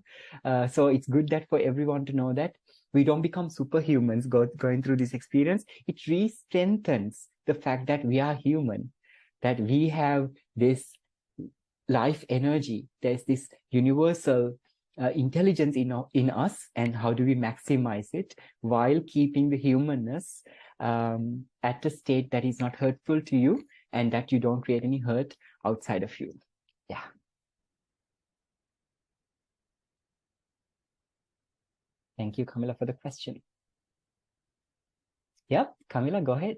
So it's good that for everyone to know that we don't become superhumans going through this experience. It re-strengthens the fact that we are human, that we have this life energy. There's this universal intelligence in us, and how do we maximize it while keeping the humanness at a state that is not hurtful to you, and that you don't create any hurt outside of you. Yeah. Thank you, Camilla, for the question. Yep, Camilla, go ahead.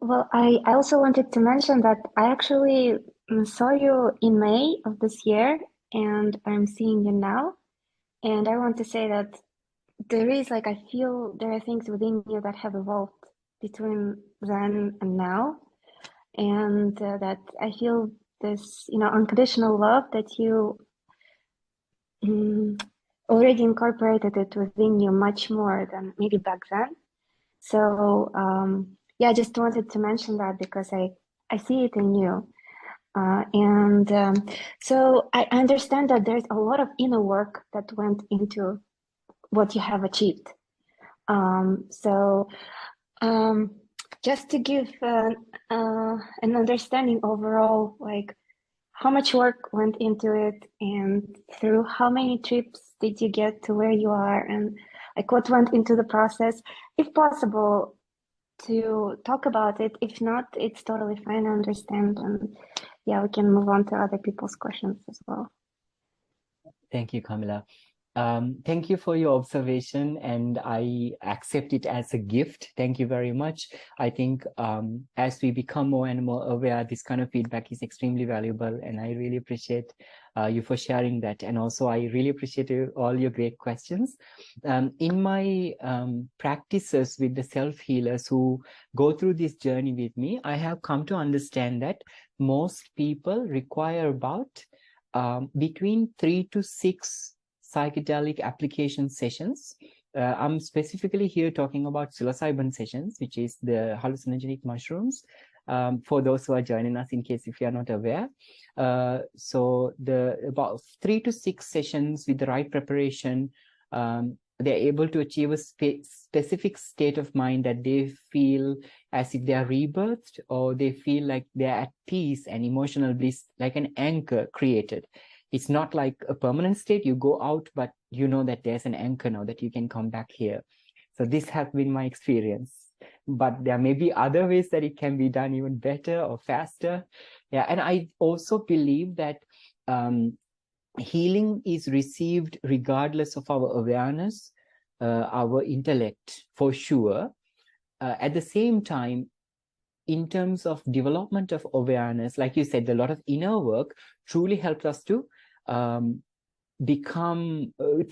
Well, I also wanted to mention that I actually saw you in May of this year, and I'm seeing you now. And I want to say that there is like, I feel there are things within you that have evolved between then and now. And that I feel this, unconditional love that you already incorporated it within you much more than maybe back then. So, yeah, I just wanted to mention that because I see it in you. So I understand that there's a lot of inner work that went into what you have achieved. Just to give an understanding overall, like how much work went into it, and through how many trips did you get to where you are, and like what went into the process, if possible, to talk about it. If not, it's totally fine, I understand. And yeah, we can move on to other people's questions as well. Thank you, Camilla. Thank you for your observation, and I accept it as a gift. Thank you very much. I think as we become more and more aware, this kind of feedback is extremely valuable, and I really appreciate you for sharing that. And also, I really appreciate all your great questions. In my practices with the self-healers who go through this journey with me, I have come to understand that most people require about between 3 to 6 psychedelic application sessions. I'm specifically here talking about psilocybin sessions, which is the hallucinogenic mushrooms, for those who are joining us, in case if you are not aware. So about 3 to 6 sessions with the right preparation, they're able to achieve a specific state of mind that they feel as if they are rebirthed, or they feel like they're at peace and emotional bliss, like an anchor created. It's not like a permanent state. You go out, but you know that there's an anchor now that you can come back here. So this has been my experience. But there may be other ways that it can be done even better or faster. Yeah, and I also believe that healing is received regardless of our awareness, our intellect, for sure. At the same time, in terms of development of awareness, like you said, a lot of inner work truly helps us to to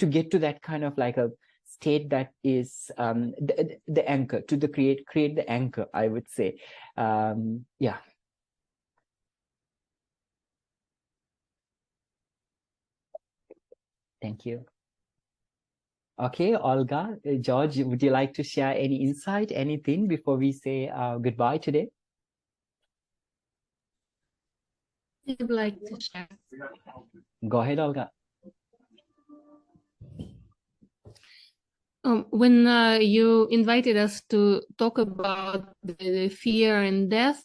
get to that kind of like a state that is the anchor, to create the anchor, I would say. Yeah. Thank you. Okay, Olga, George, would you like to share any insight, anything before we say goodbye today? I'd like to share. Go ahead, Olga. When you invited us to talk about the fear and death,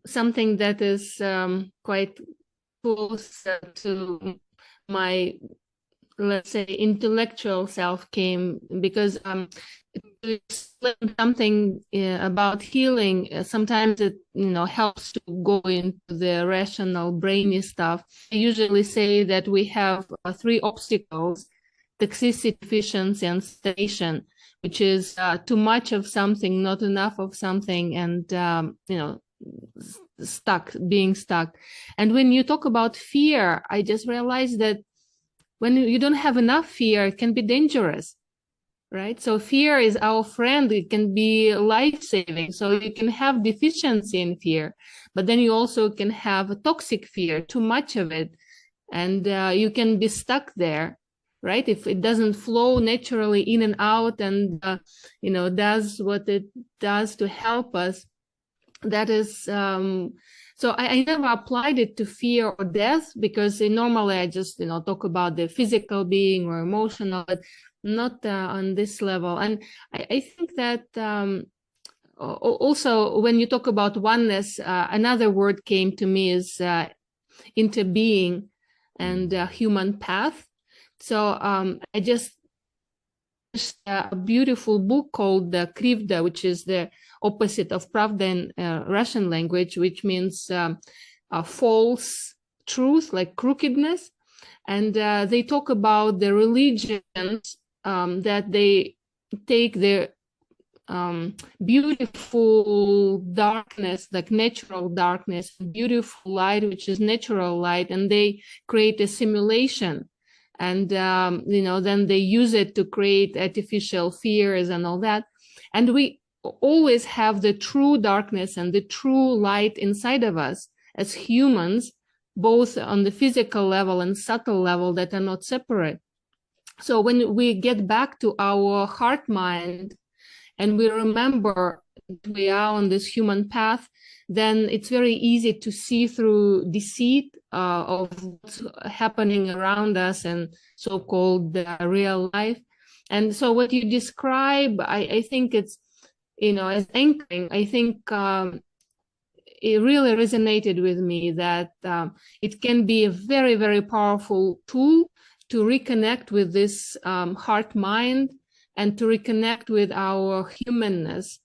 something that is quite close to my, let's say, intellectual self came, because to explain something about healing, sometimes it helps to go into the rational brainy stuff. I usually say that we have 3 obstacles: toxicity, deficiency, and stagnation, which is too much of something, not enough of something, and being stuck. And when you talk about fear, I just realized that when you don't have enough fear, it can be dangerous, right? So fear is our friend. It can be life-saving. So you can have deficiency in fear, but then you also can have a toxic fear, too much of it, and you can be stuck there, right? If it doesn't flow naturally in and out and does what it does to help us, that is so I never applied it to fear or death, because normally I just talk about the physical being or emotional, but not on this level. And I think that also when you talk about oneness, another word came to me is interbeing and human path. So I just finished a beautiful book called Krivda, which is the opposite of Pravda in Russian language, which means false truth, like crookedness. And they talk about the religions that they take the beautiful darkness, like natural darkness, beautiful light, which is natural light, and they create a simulation. And, then they use it to create artificial fears and all that. And we always have the true darkness and the true light inside of us as humans, both on the physical level and subtle level, that are not separate. So when we get back to our heart mind and we remember that we are on this human path, then it's very easy to see through deceit of what's happening around us and so-called real life. And so what you describe, I think it's, as anchoring, I think it really resonated with me that it can be a very, very powerful tool to reconnect with this heart mind and to reconnect with our humanness.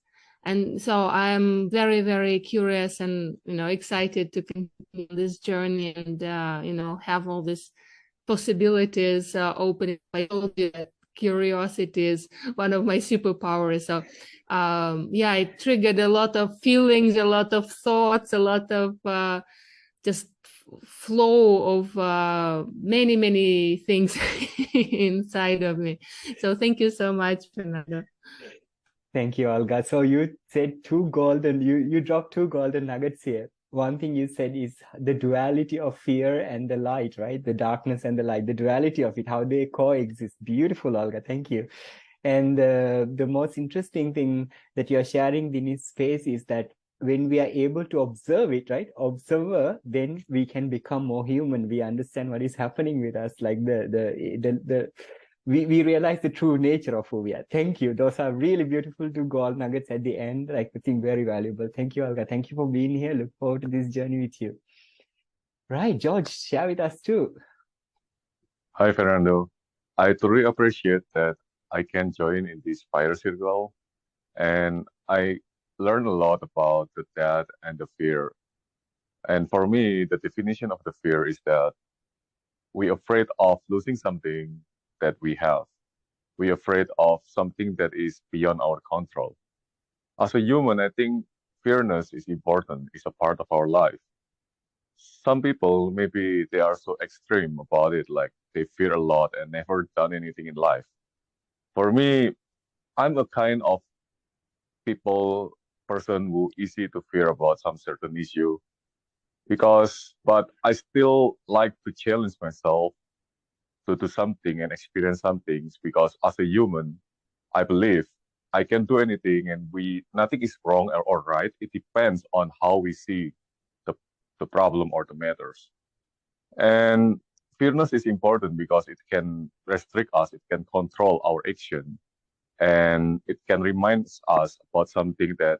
And so I'm very, very curious and, excited to continue this journey and, have all these possibilities open. I told you that curiosity is one of my superpowers. So, it triggered a lot of feelings, a lot of thoughts, a lot of just flow of many, many things inside of me. So thank you so much, Fernando. Thank you, Olga. So you said you dropped two golden nuggets here. One thing you said is the duality of fear and the light, right? The darkness and the light, the duality of it, how they coexist. Beautiful, Olga. Thank you. And the most interesting thing that you're sharing in this space is that when we are able to observe it, right? Observer, then we can become more human. We understand what is happening with us, like we realize the true nature of who we are. Thank you. Those are really beautiful two gold nuggets at the end. Like, I think very valuable. Thank you, Olga. Thank you for being here. Look forward to this journey with you. Right, George, share with us too. Hi, Fernando. I truly appreciate that I can join in this fire circle, and I learned a lot about the death and the fear. And for me, the definition of the fear is that we're afraid of losing something that we have. We're afraid of something that is beyond our control. As a human, I think fearness is important, it's a part of our life. Some people, maybe they are so extreme about it, like they fear a lot and never done anything in life. For me, I'm a kind of person who easy to fear about some certain issue but I still like to challenge myself to do something and experience some things, because as a human, I believe I can do anything and nothing is wrong or right. It depends on how we see the problem or the matters. And fearness is important because it can restrict us, it can control our action, and it can remind us about something that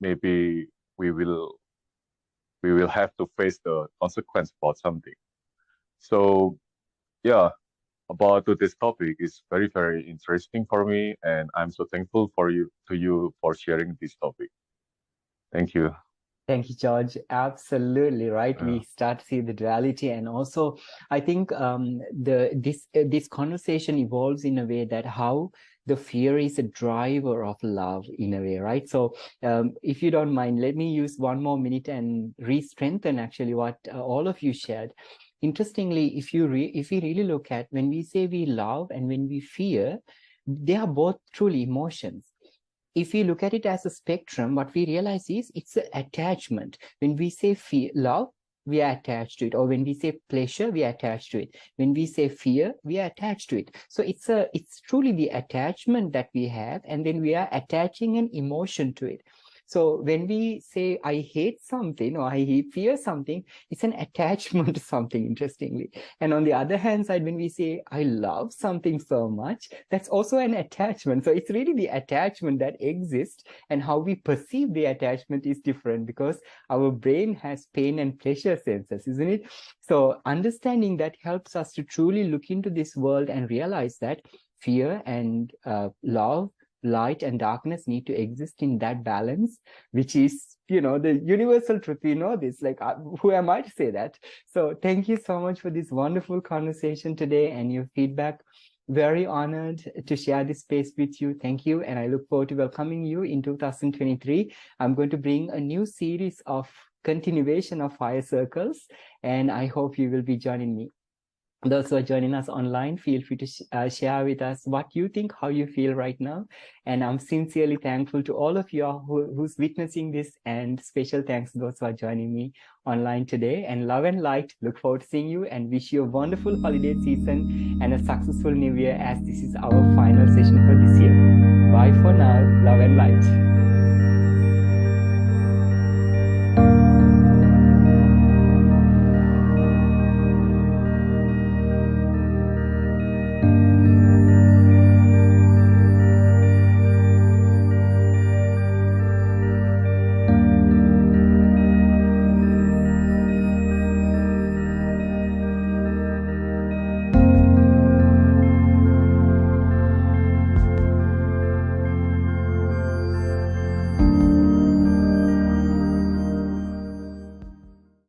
maybe we will have to face the consequence about something. So yeah, about this topic is very, very interesting for me, and I'm so thankful to you for sharing this topic. Thank you. Thank you, George. Absolutely right. We start to see the duality, and also I think this conversation evolves in a way that how the fear is a driver of love in a way, right? So if you don't mind, let me use one more minute and re-strengthen actually what all of you shared. interestingly, if we really look at when we say we love and when we fear, they are both truly emotions. If we look at it as a spectrum, what we realize is it's an attachment. When we say love, we are attached to it. Or when we say pleasure, we are attached to it. When we say fear, we are attached to it. So it's truly the attachment that we have, and then we are attaching an emotion to it. So when we say, I hate something or I fear something, it's an attachment to something, interestingly. And on the other hand side, when we say, I love something so much, that's also an attachment. So it's really the attachment that exists, and how we perceive the attachment is different because our brain has pain and pleasure senses, isn't it? So understanding that helps us to truly look into this world and realize that fear and love, light and darkness need to exist in that balance, which is, you know, the universal truth. We know this, like, who am I to say that? So thank you so much for this wonderful conversation today and your feedback. Very honored to share this space with you. Thank you. And I look forward to welcoming you in 2023. I'm going to bring a new series of continuation of Fire Circles, and I hope you will be joining me. Those who are joining us online, feel free to share with us what you think, how you feel right now. And I'm sincerely thankful to all of you who's witnessing this, and special thanks to those who are joining me online today. And love and light. Look forward to seeing you and wish you a wonderful holiday season and a successful new year, as this is our final session for this year. Bye for now. Love and light.